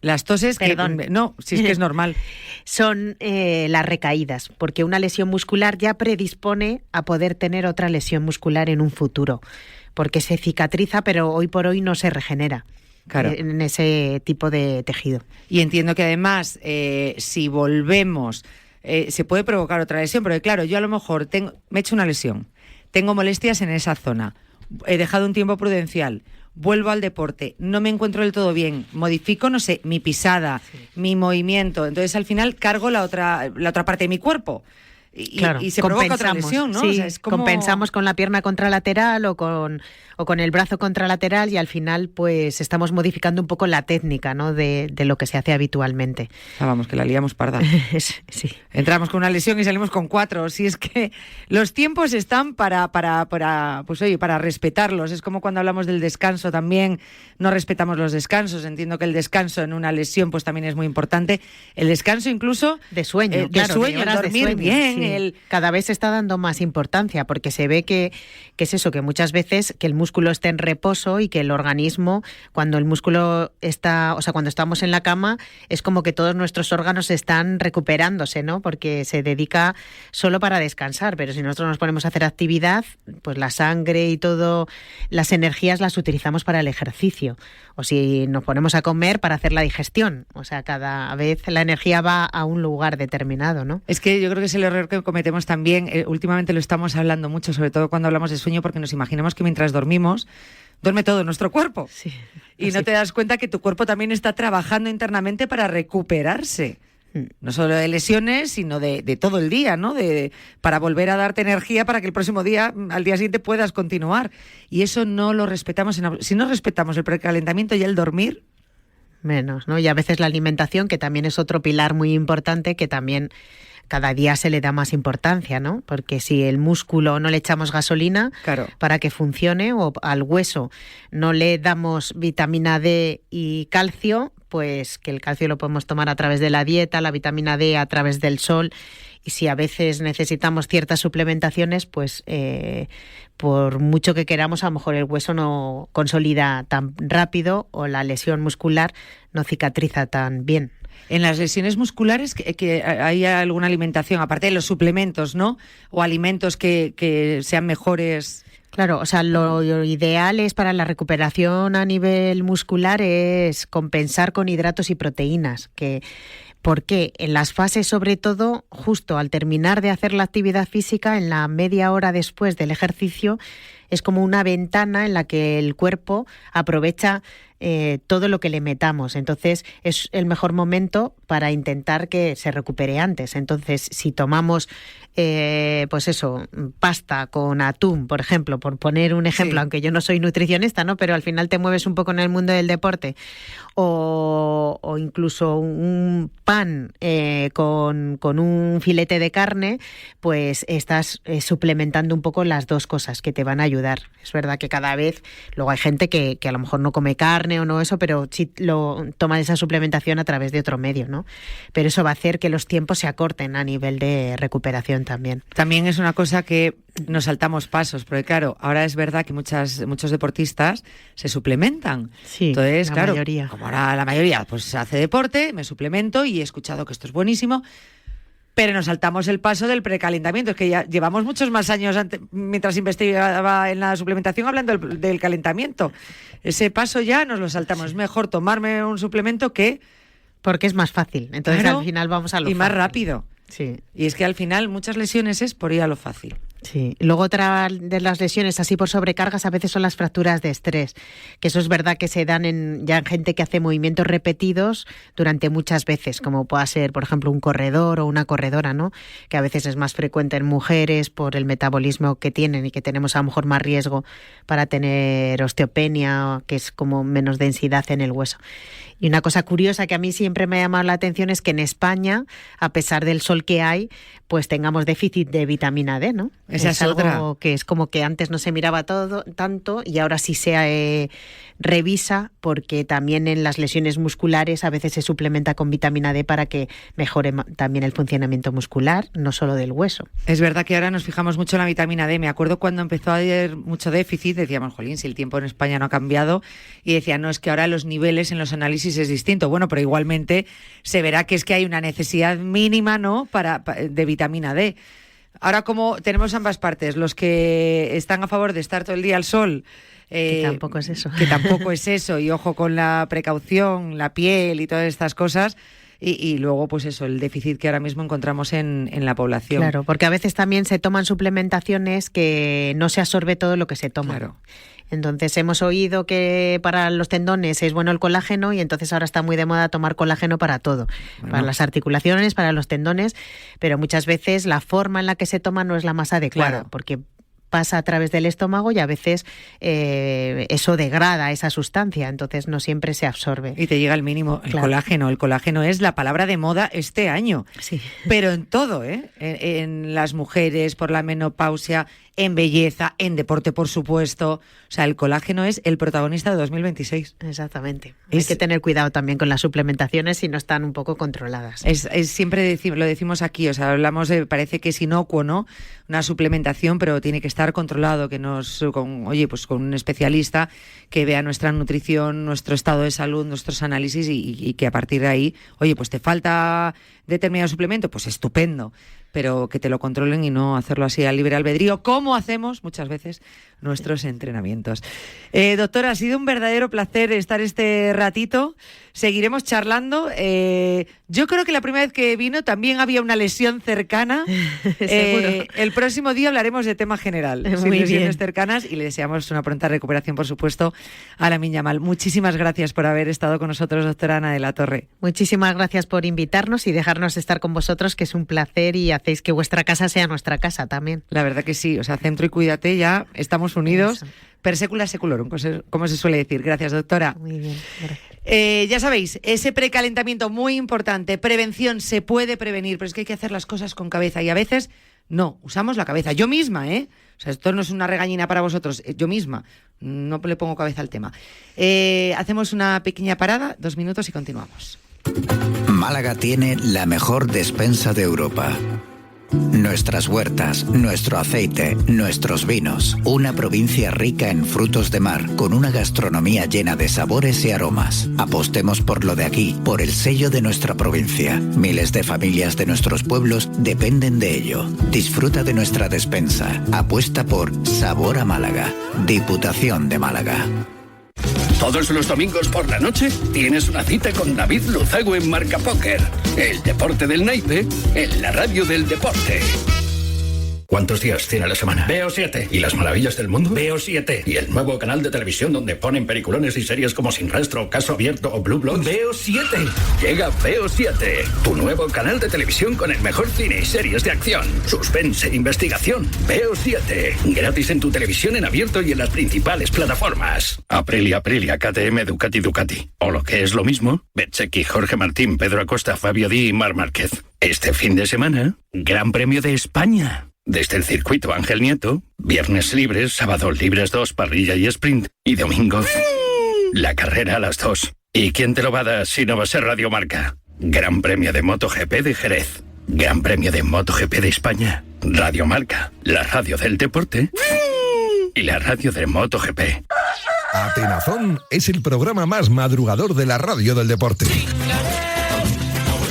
Las toses, perdón. No, si es que es normal. Son las recaídas, porque una lesión muscular ya predispone a poder tener otra lesión muscular en un futuro, porque se cicatriza, pero hoy por hoy no se regenera. Claro. En ese tipo de tejido. Y entiendo que además, si volvemos, se puede provocar otra lesión, porque claro, yo a lo mejor me he hecho una lesión, tengo molestias en esa zona, he dejado un tiempo prudencial, vuelvo al deporte, no me encuentro del todo bien, modifico, no sé, mi pisada, mi movimiento, entonces al final cargo la otra parte de mi cuerpo. Y se provoca otra lesión, ¿no? Sí, o sea, es como... compensamos con la pierna contralateral o con el brazo contralateral y al final pues estamos modificando un poco la técnica, ¿no? de lo que se hace habitualmente. Vamos, que la liamos parda. Sí. Entramos con una lesión y salimos con 4. Si es que los tiempos están para respetarlos. Es como cuando hablamos del descanso también, no respetamos los descansos. Entiendo que el descanso en una lesión pues también es muy importante. El descanso incluso... De sueño, claro, de horas dormir de sueño, bien. Sí. Cada vez se está dando más importancia porque se ve que es eso, que muchas veces que el músculo esté en reposo y que el organismo, cuando el músculo está, o sea, cuando estamos en la cama, es como que todos nuestros órganos están recuperándose, ¿no? Porque se dedica solo para descansar, pero si nosotros nos ponemos a hacer actividad, pues la sangre y todo, las energías las utilizamos para el ejercicio. O si nos ponemos a comer para hacer la digestión. O sea, cada vez la energía va a un lugar determinado, ¿no? Es que yo creo que es el error que cometemos también. Últimamente lo estamos hablando mucho, sobre todo cuando hablamos de sueño, porque nos imaginamos que mientras dormimos, duerme todo nuestro cuerpo. Sí, y no te das cuenta que tu cuerpo también está trabajando internamente para recuperarse. No solo de lesiones, sino de todo el día, ¿no? Para volver a darte energía para que el próximo día, al día siguiente, puedas continuar. Y eso no lo respetamos. Si no respetamos el precalentamiento y el dormir... Menos, ¿no? Y a veces la alimentación, que también es otro pilar muy importante, que también cada día se le da más importancia, ¿no? Porque si el músculo no le echamos gasolina para que funcione, o al hueso no le damos vitamina D y calcio, pues que el calcio lo podemos tomar a través de la dieta, la vitamina D a través del sol, y si a veces necesitamos ciertas suplementaciones, pues por mucho que queramos, a lo mejor el hueso no consolida tan rápido o la lesión muscular no cicatriza tan bien. En las lesiones musculares, que hay alguna alimentación, aparte de los suplementos, ¿no? O alimentos que sean mejores... Claro, o sea, lo ideal es para la recuperación a nivel muscular es compensar con hidratos y proteínas, porque en las fases, sobre todo, justo al terminar de hacer la actividad física, en la media hora después del ejercicio, es como una ventana en la que el cuerpo aprovecha todo lo que le metamos. Entonces, es el mejor momento para intentar que se recupere antes. Entonces, si tomamos, pues eso, pasta con atún, por ejemplo, por poner un ejemplo, aunque yo no soy nutricionista, ¿no? Pero al final te mueves un poco en el mundo del deporte, o incluso un pan con un filete de carne, pues estás suplementando un poco las dos cosas que te van a ayudar. Es verdad que cada vez, luego hay gente que a lo mejor no come carne o no eso, pero sí lo toma esa suplementación a través de otro medio, ¿no? Pero eso va a hacer que los tiempos se acorten a nivel de recuperación también. También es una cosa que nos saltamos pasos, porque claro, ahora es verdad que muchos deportistas se suplementan. Sí, entonces, la claro, mayoría. Como ahora la mayoría pues hace deporte, me suplemento y he escuchado que esto es buenísimo, pero nos saltamos el paso del precalentamiento. Es que ya llevamos muchos más años mientras investigaba en la suplementación hablando del calentamiento. Ese paso ya nos lo saltamos. Es mejor tomarme un suplemento que... Porque es más fácil. Entonces al final vamos a lo y fácil. Más rápido. Sí. Y es que al final muchas lesiones es por ir a lo fácil. Sí, luego otra de las lesiones así por sobrecargas a veces son las fracturas de estrés, que eso es verdad que se dan en gente que hace movimientos repetidos durante muchas veces, como pueda ser, por ejemplo, un corredor o una corredora, ¿no? Que a veces es más frecuente en mujeres por el metabolismo que tienen y que tenemos a lo mejor más riesgo para tener osteopenia, que es como menos densidad en el hueso. Y una cosa curiosa que a mí siempre me ha llamado la atención es que en España, a pesar del sol que hay, pues tengamos déficit de vitamina D, ¿no? Esa es algo otra. Que es como que antes no se miraba tanto y ahora sí se revisa, porque también en las lesiones musculares a veces se suplementa con vitamina D para que mejore también el funcionamiento muscular, no solo del hueso. Es verdad que ahora nos fijamos mucho en la vitamina D. Me acuerdo cuando empezó a haber mucho déficit, decíamos, jolín, si el tiempo en España no ha cambiado, y decían, no, es que ahora los niveles en los análisis es distinto. Bueno, pero igualmente se verá que es que hay una necesidad mínima, ¿no?, de vitamina D. Ahora, como tenemos ambas partes, los que están a favor de estar todo el día al sol, que tampoco es eso. Que tampoco es eso, y ojo con la precaución, la piel y todas estas cosas. Y luego, pues eso, el déficit que ahora mismo encontramos en la población. Claro, porque a veces también se toman suplementaciones que no se absorbe todo lo que se toma. Claro. Entonces hemos oído que para los tendones es bueno el colágeno y entonces ahora está muy de moda tomar colágeno para todo, para las articulaciones, para los tendones, pero muchas veces la forma en la que se toma no es la más adecuada, porque pasa a través del estómago y a veces eso degrada esa sustancia, entonces no siempre se absorbe. Y te llega al mínimo el colágeno. El colágeno es la palabra de moda este año. Sí. Pero en todo, en las mujeres, por la menopausia, en belleza, en deporte, por supuesto. O sea, el colágeno es el protagonista de 2026. Exactamente. Hay que tener cuidado también con las suplementaciones si no están un poco controladas. Siempre lo decimos aquí, o sea, hablamos de, parece que es inocuo, ¿no?, una suplementación, pero tiene que estar controlado, con un especialista que vea nuestra nutrición, nuestro estado de salud, nuestros análisis y que a partir de ahí, oye, pues te falta determinado suplemento, pues estupendo, pero que te lo controlen y no hacerlo así al libre albedrío, como hacemos muchas veces nuestros entrenamientos. Doctora, ha sido un verdadero placer estar este ratito. Seguiremos charlando. Yo creo que la primera vez que vino también había una lesión cercana. Seguro. El próximo día hablaremos de tema general, sin lesiones cercanas, y le deseamos una pronta recuperación, por supuesto, a Lamine Yamal. Muchísimas gracias por haber estado con nosotros, doctora Ana de la Torre. Muchísimas gracias por invitarnos y dejarnos estar con vosotros, que es un placer, y hacéis que vuestra casa sea nuestra casa también. La verdad que sí, o sea, Centro y Cuídate ya estamos unidos. Eso. Per secula seculorum, como se suele decir. Gracias, doctora. Muy bien, gracias. Ya sabéis, ese precalentamiento muy importante, prevención, se puede prevenir, pero es que hay que hacer las cosas con cabeza y a veces no, usamos la cabeza. Yo misma, O sea, esto no es una regañina para vosotros, yo misma no le pongo cabeza al tema. Hacemos una pequeña parada, 2 minutos y continuamos. Málaga tiene la mejor despensa de Europa. Nuestras huertas, nuestro aceite, nuestros vinos. Una provincia rica en frutos de mar, con una gastronomía llena de sabores y aromas. Apostemos por lo de aquí, por el sello de nuestra provincia. Miles de familias de nuestros pueblos dependen de ello. Disfruta de nuestra despensa. Apuesta por Sabor a Málaga. Diputación de Málaga. Todos los domingos por la noche tienes una cita con David Luzago en Marca Póker. El deporte del naipe en la radio del deporte. ¿Cuántos días tiene la semana? Veo 7. ¿Y las maravillas del mundo? Veo 7. ¿Y el nuevo canal de televisión donde ponen peliculones y series como Sin Rastro, Caso Abierto o Blue Bloods? Veo 7. Llega Veo 7, tu nuevo canal de televisión con el mejor cine y series de acción, suspense e investigación. Veo 7. Gratis en tu televisión en abierto y en las principales plataformas. Aprilia, KTM, Ducati. O lo que es lo mismo, Betchecky, Jorge Martín, Pedro Acosta, Fabio Di y Mar Márquez. Este fin de semana, Gran Premio de España. Desde el circuito Ángel Nieto, viernes libres, sábado libres 2, parrilla y sprint, y domingo la carrera a las 2. ¿Y quién te lo va a dar si no va a ser Radio Marca? Gran Premio de MotoGP de Jerez, Gran Premio de MotoGP de España, Radio Marca, la radio del deporte y la radio de MotoGP. Atenazón es el programa más madrugador de la radio del deporte.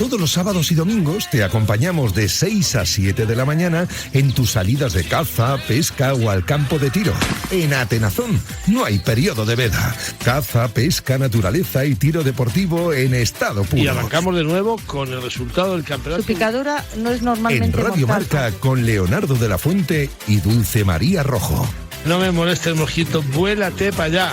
Todos los sábados y domingos te acompañamos de 6 a 7 de la mañana en tus salidas de caza, pesca o al campo de tiro. En Atenazón no hay periodo de veda. Caza, pesca, naturaleza y tiro deportivo en estado puro. Y arrancamos de nuevo con el resultado del campeonato. Su picadura no es normalmente en Radio mortal. Marca con Leonardo de la Fuente y Dulce María Rojo. No me molestes, mosquito, vuélate para allá.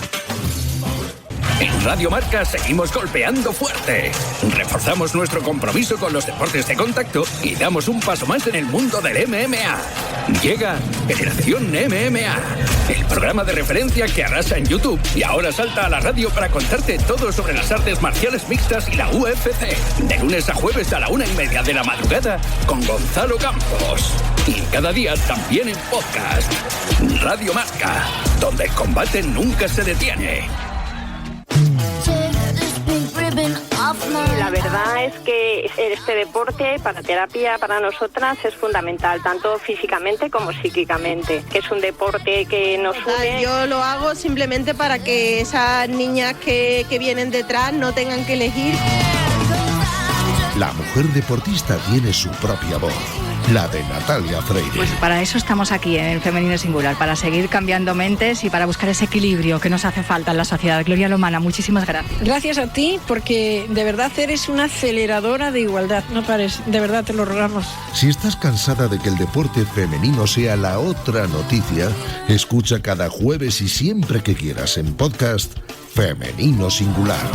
En Radio Marca seguimos golpeando fuerte. Reforzamos nuestro compromiso con los deportes de contacto y damos un paso más en el mundo del MMA. Llega Generación MMA, el programa de referencia que arrasa en YouTube y ahora salta a la radio para contarte todo sobre las artes marciales mixtas y la UFC. De lunes a jueves a la 1:30 de la madrugada con Gonzalo Campos. Y cada día también en podcast. Radio Marca, donde el combate nunca se detiene. La verdad es que este deporte para terapia para nosotras es fundamental, tanto físicamente como psíquicamente, que es un deporte que nos une. Yo lo hago simplemente para que esas niñas que vienen detrás no tengan que elegir. La mujer deportista tiene su propia voz, la de Natalia Freire. Pues para eso estamos aquí en Femenino Singular, para seguir cambiando mentes y para buscar ese equilibrio que nos hace falta en la sociedad. Gloria Lomana, muchísimas gracias. Gracias a ti, porque de verdad eres una aceleradora de igualdad, no pares, de verdad te lo rogamos. Si estás cansada de que el deporte femenino sea la otra noticia, escucha cada jueves y siempre que quieras en podcast Femenino Singular.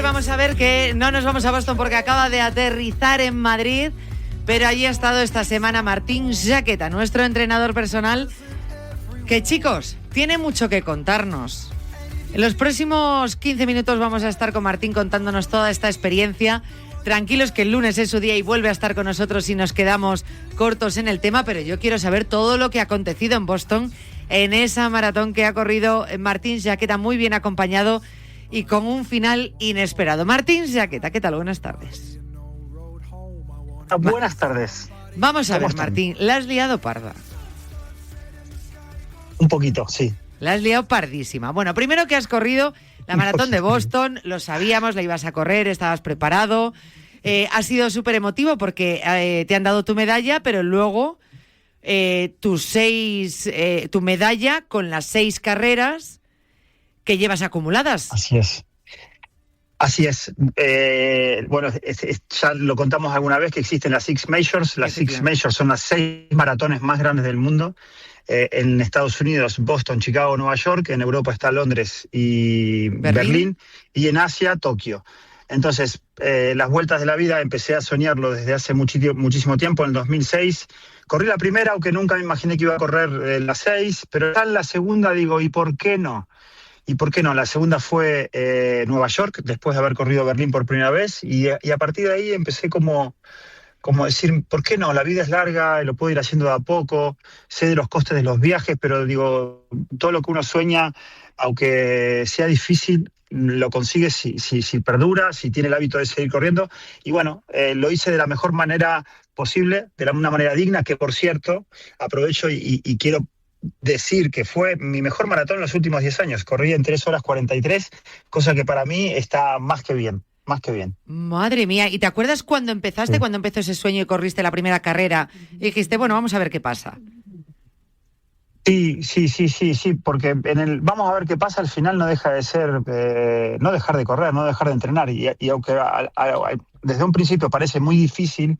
Vamos a ver que no nos vamos a Boston porque acaba de aterrizar en Madrid, pero allí ha estado esta semana Martín Jaqueta, nuestro entrenador personal, que chicos, tiene mucho que contarnos. En los próximos 15 minutos vamos a estar con Martín contándonos toda esta experiencia. Tranquilos que el lunes es su día y vuelve a estar con nosotros si nos quedamos cortos en el tema, pero yo quiero saber todo lo que ha acontecido en Boston en esa maratón que ha corrido Martín Jaqueta, muy bien acompañado y con un final inesperado. Martín Jaqueta, ¿qué tal? Buenas tardes. Buenas tardes. Vamos a ver, Martín, ¿la has liado parda? Un poquito, sí. La has liado pardísima. Bueno, primero que has corrido la maratón de Boston, lo sabíamos, la ibas a correr, estabas preparado. Ha sido súper emotivo porque te han dado tu medalla, pero luego tu medalla con las 6 carreras que llevas acumuladas. Así es. Así es. Bueno, ya lo contamos alguna vez que existen las Six Majors. Las Six Majors son las 6 maratones más grandes del mundo. En Estados Unidos, Boston, Chicago, Nueva York. En Europa está Londres y Berlín. Y en Asia, Tokio. Entonces, las vueltas de la vida empecé a soñarlo desde hace muchísimo tiempo. En el 2006 corrí la primera, aunque nunca me imaginé que iba a correr las 6. Pero ya en la segunda digo, ¿y por qué no? ¿Y por qué no? La segunda fue Nueva York, después de haber corrido Berlín por primera vez. Y a partir de ahí empecé como decir, ¿por qué no? La vida es larga, lo puedo ir haciendo de a poco. Sé de los costes de los viajes, pero digo, todo lo que uno sueña, aunque sea difícil, lo consigue si perdura, si tiene el hábito de seguir corriendo. Y bueno, lo hice de la mejor manera posible, de una manera digna, que por cierto, aprovecho y quiero decir que fue mi mejor maratón en los últimos 10 años. Corrí en 3 horas 43, cosa que para mí está más que bien. Más que bien. Madre mía, ¿y te acuerdas cuando empezaste, cuando empezó ese sueño y corriste la primera carrera y dijiste, bueno, vamos a ver qué pasa? Sí, porque vamos a ver qué pasa, al final no deja de ser, no dejar de correr, no dejar de entrenar. Y aunque desde un principio parece muy difícil,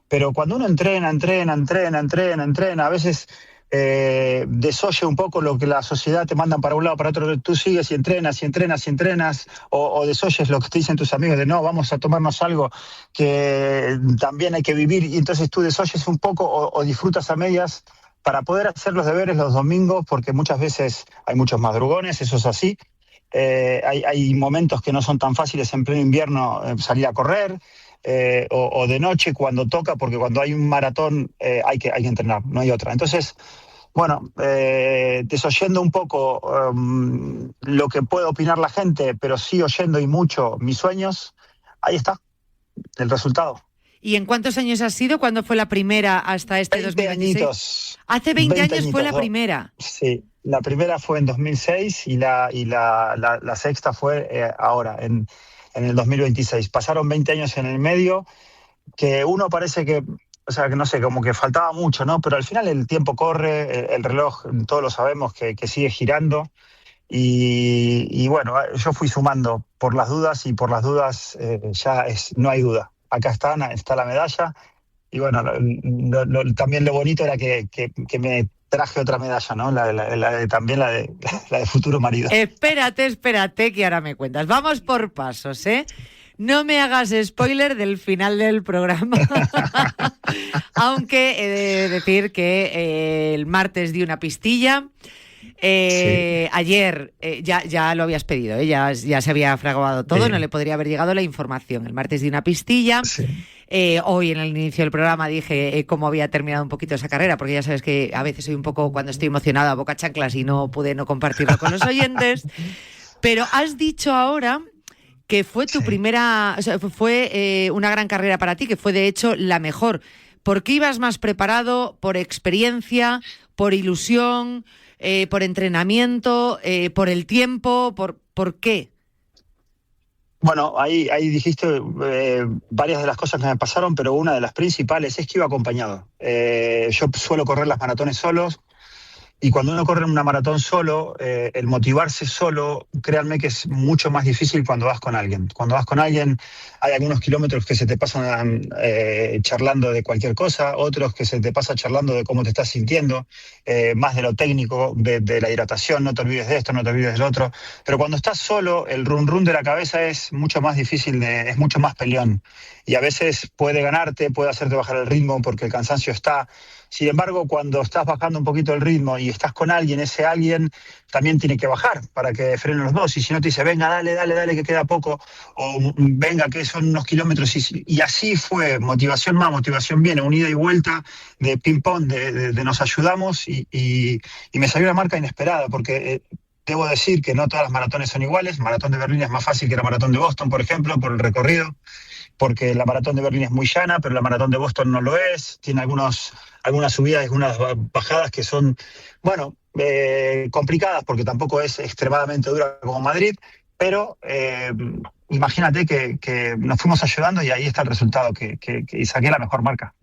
pero cuando uno entrena, a veces desoye un poco lo que la sociedad te mandan para un lado, para otro, tú sigues y entrenas, o desoyes lo que te dicen tus amigos de no, vamos a tomarnos algo que también hay que vivir, y entonces tú desoyes un poco o disfrutas a medias para poder hacer los deberes los domingos, porque muchas veces hay muchos madrugones, eso es así. Hay momentos que no son tan fáciles en pleno invierno salir a correr. o de noche cuando toca, porque cuando hay un maratón hay que entrenar, no hay otra. Entonces, bueno, desoyendo un poco lo que puede opinar la gente, pero sí oyendo y mucho mis sueños, ahí está el resultado. ¿Y en cuántos años has sido? ¿Cuándo fue la primera hasta este 2026? Añitos. Hace 20 años añitos, fue la primera. Sí, la primera fue en 2006 y la sexta fue ahora, en el 2026. Pasaron 20 años en el medio, que uno parece que, o sea, que no sé, como que faltaba mucho, ¿no? Pero al final el tiempo corre, el reloj, todos lo sabemos, que sigue girando. Y bueno, yo fui sumando por las dudas y por las dudas no hay duda. Acá está la medalla y bueno, también lo bonito era que me traje otra medalla, ¿no? También la de futuro marido. Espérate que ahora me cuentas. Vamos por pasos, ¿eh? No me hagas spoiler del final del programa. Aunque he de decir que el martes di una pistilla. Sí. Ayer ya lo habías pedido, ya se había fraguado todo, sí. No le podría haber llegado la información. El martes di una pistilla. Sí. Hoy en el inicio del programa dije cómo había terminado un poquito esa carrera, porque ya sabes que a veces soy un poco, cuando estoy emocionada, boca chanclas y no pude no compartirlo con los oyentes. Pero has dicho ahora que fue tu primera, o sea, fue una gran carrera para ti, que fue de hecho la mejor. ¿Por qué ibas más preparado? ¿Por experiencia? ¿Por ilusión? ¿Por entrenamiento? ¿Por el tiempo? ¿Por qué? Bueno, ahí dijiste varias de las cosas que me pasaron, pero una de las principales es que iba acompañado. Yo suelo correr las maratones solos, y cuando uno corre una maratón solo, el motivarse solo, créanme que es mucho más difícil cuando vas con alguien. Cuando vas con alguien hay algunos kilómetros que se te pasan charlando de cualquier cosa, otros que se te pasa charlando de cómo te estás sintiendo, más de lo técnico, de la hidratación, no te olvides de esto, no te olvides del otro. Pero cuando estás solo, el run de la cabeza es mucho más difícil, es mucho más peleón. Y a veces puede ganarte, puede hacerte bajar el ritmo porque el cansancio está. Sin embargo, cuando estás bajando un poquito el ritmo y estás con alguien, ese alguien también tiene que bajar para que frenen los dos. Y si no te dice, venga, dale, que queda poco, o venga, que son unos kilómetros. Y así fue, motivación más, motivación viene, un ida y vuelta de ping-pong, de nos ayudamos y me salió una marca inesperada, porque debo decir que no todas las maratones son iguales. Maratón de Berlín es más fácil que la maratón de Boston, por ejemplo, por el recorrido, porque la maratón de Berlín es muy llana, pero la maratón de Boston no lo es. Tiene algunas subidas y algunas bajadas que son, bueno, complicadas, porque tampoco es extremadamente dura como Madrid, pero imagínate que nos fuimos ayudando y ahí está el resultado, que saqué la mejor marca.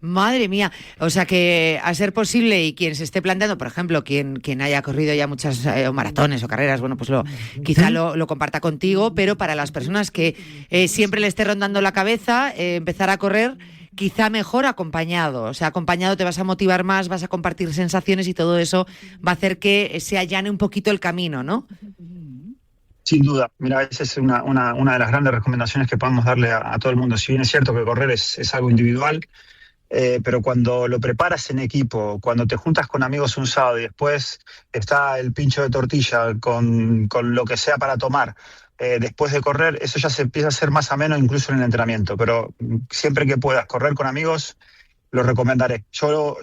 Madre mía, o sea que a ser posible, y quien se esté planteando, por ejemplo, quien haya corrido ya muchas maratones o carreras, bueno, pues quizá lo comparta contigo, pero para las personas que siempre le esté rondando la cabeza, empezar a correr, quizá mejor acompañado. O sea, acompañado te vas a motivar más, vas a compartir sensaciones y todo eso va a hacer que se allane un poquito el camino, ¿no? Sin duda. Mira, esa es una de las grandes recomendaciones que podemos darle a todo el mundo. Si bien es cierto que correr es algo individual, pero cuando lo preparas en equipo, cuando te juntas con amigos un sábado y después está el pincho de tortilla con lo que sea para tomar, después de correr, eso ya se empieza a hacer más ameno incluso en el entrenamiento. Pero siempre que puedas correr con amigos, lo recomendaré. Yo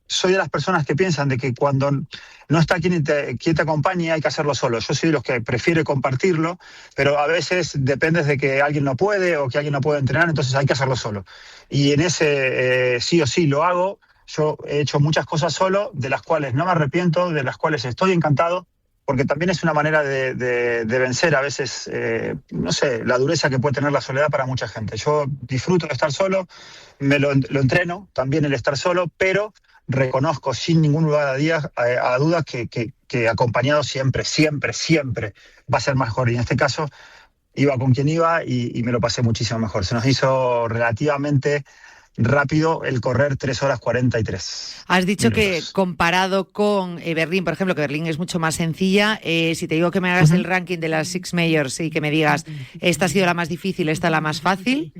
soy de las personas que piensan de que cuando no está quien te acompañe hay que hacerlo solo. Yo soy de los que prefiere compartirlo, pero a veces dependes de que alguien no puede o que alguien no puede entrenar, entonces hay que hacerlo solo. Y en ese sí o sí lo hago. Yo he hecho muchas cosas solo, de las cuales no me arrepiento, de las cuales estoy encantado, porque también es una manera de vencer a veces, no sé, la dureza que puede tener la soledad para mucha gente. Yo disfruto de estar solo, me lo entreno también el estar solo, pero reconozco sin ningún lugar a dudas que acompañado siempre va a ser mejor. Y en este caso iba con quien iba y me lo pasé muchísimo mejor. Se nos hizo relativamente rápido el correr 3 horas 43. Has dicho que comparado con Berlín, por ejemplo, que Berlín es mucho más sencilla, si te digo que me hagas el ranking de las Six Majors y que me digas, esta ha sido la más difícil, esta la más fácil.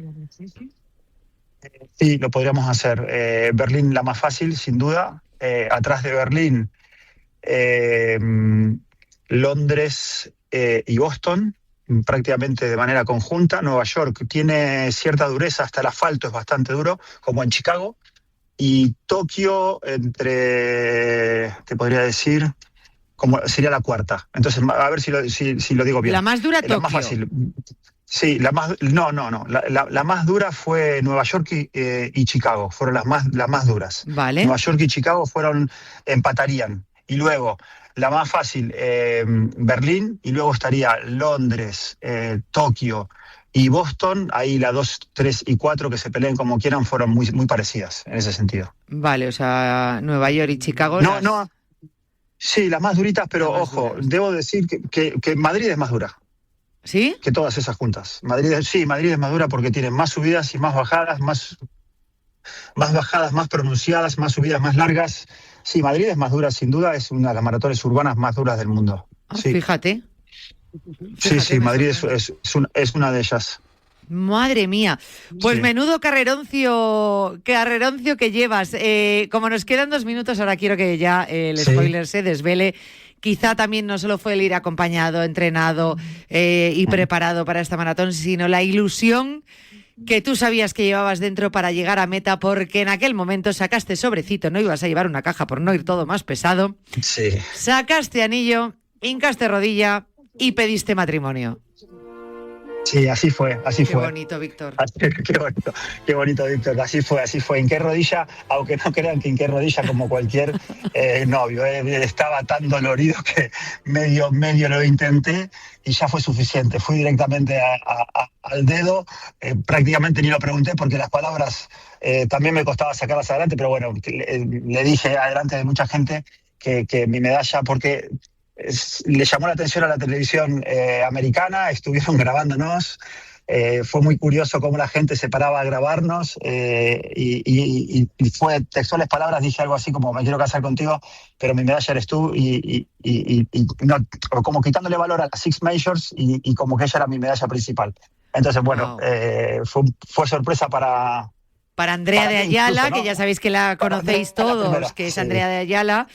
Sí, lo podríamos hacer. Berlín la más fácil, sin duda. Atrás de Berlín, Londres y Boston. prácticamente de manera conjunta. Nueva York tiene cierta dureza, hasta el asfalto es bastante duro, como en Chicago. Y Tokio, te podría decir, como sería la cuarta. Entonces, a ver si lo digo bien. La más dura, Tokio. La más fácil. Sí, la más... No. La más dura fue Nueva York y Chicago. Fueron las más duras. Vale. Nueva York y Chicago empatarían. Y luego, la más fácil, Berlín. Y luego estaría Londres, Tokio y Boston. Ahí la 2, 3 y 4, que se peleen como quieran, fueron muy, muy parecidas en ese sentido. Vale, o sea, Nueva York y Chicago... No. Sí, las más duritas, pero ojo, debo decir que Madrid es más dura. ¿Sí? Que todas esas juntas. Madrid es más dura porque tiene más subidas y más bajadas, más bajadas más pronunciadas, más subidas más largas. Sí, Madrid es más dura, sin duda, es una de las maratones urbanas más duras del mundo. Sí. Fíjate. Sí, Madrid es una de ellas. Madre mía, pues sí. Menudo carreroncio que llevas. Como nos quedan 2 minutos, ahora quiero que ya el spoiler se desvele. Quizá también no solo fue el ir acompañado, entrenado y preparado para esta maratón, sino la ilusión que tú sabías que llevabas dentro para llegar a meta, porque en aquel momento sacaste sobrecito, no ibas a llevar una caja por no ir todo más pesado. Sí. Sacaste anillo, hincaste rodilla y pediste matrimonio. Sí, así fue. Qué bonito, Víctor. Qué bonito, Víctor. Así fue. Hinqué rodilla, aunque no crean que hinqué rodilla como cualquier novio. Estaba tan dolorido que medio lo intenté y ya fue suficiente. Fui directamente al dedo, prácticamente ni lo pregunté porque las palabras también me costaba sacarlas adelante, pero bueno, le dije adelante de mucha gente que mi medalla, porque... le llamó la atención a la televisión americana, estuvieron grabándonos, fue muy curioso cómo la gente se paraba a grabarnos y fue textuales palabras, dije algo así como me quiero casar contigo, pero mi medalla eres tú y no, como quitándole valor a las Six Majors y como que ella era mi medalla principal. Entonces, bueno, fue sorpresa para Andrea de Ayala, incluso, ¿no? Que ya sabéis que la conocéis todos, que es Andrea de Ayala,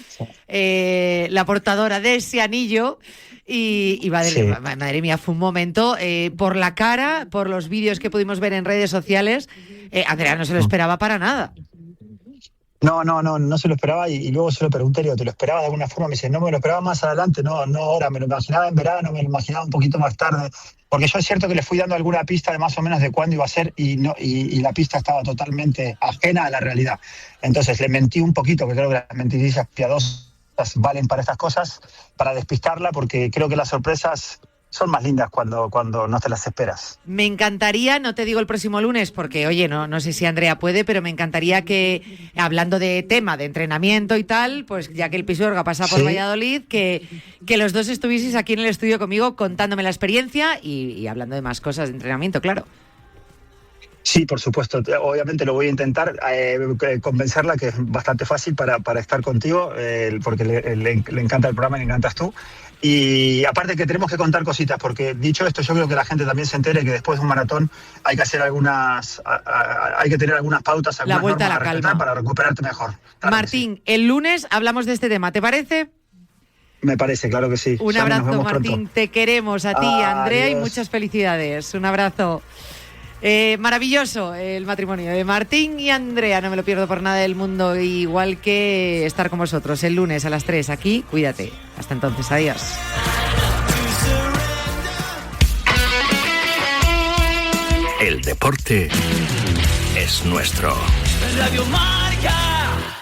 la portadora de ese anillo. Y madre mía, fue un momento, por la cara, por los vídeos que pudimos ver en redes sociales, Andrea no se lo esperaba para nada. No se lo esperaba y luego se lo pregunté, ¿te lo esperabas de alguna forma? Me dice, no me lo esperaba más adelante, no ahora, me lo imaginaba en verano, me lo imaginaba un poquito más tarde, porque yo es cierto que le fui dando alguna pista de más o menos de cuándo iba a ser y la pista estaba totalmente ajena a la realidad. Entonces le mentí un poquito, que creo que las mentirillas piadosas valen para estas cosas, para despistarla, porque creo que las sorpresas son más lindas cuando no te las esperas. Me encantaría, no te digo el próximo lunes, porque, oye, no sé si Andrea puede, pero me encantaría que, hablando de tema de entrenamiento y tal, pues ya que el Pisuerga pasa por Valladolid, que los dos estuvieseis aquí en el estudio conmigo contándome la experiencia y hablando de más cosas de entrenamiento, claro. Sí, por supuesto. Obviamente lo voy a intentar convencerla, que es bastante fácil para estar contigo, porque le encanta el programa y le encantas tú. Y aparte que tenemos que contar cositas, porque dicho esto, yo creo que la gente también se entere que después de un maratón hay que hacer hay que tener algunas pautas, algunas la vuelta normas a la calma para recuperarte mejor. Claro, Martín, sí. El lunes hablamos de este tema, ¿te parece? Me parece, claro que sí. Un abrazo, Martín, pronto. Te queremos a ti, Andrea, adiós. Y muchas felicidades. Un abrazo. Maravilloso el matrimonio de Martín y Andrea, no me lo pierdo por nada del mundo, igual que estar con vosotros el lunes a las 3 aquí. Cuídate. Hasta entonces, adiós. El deporte es nuestro. Radio Marca.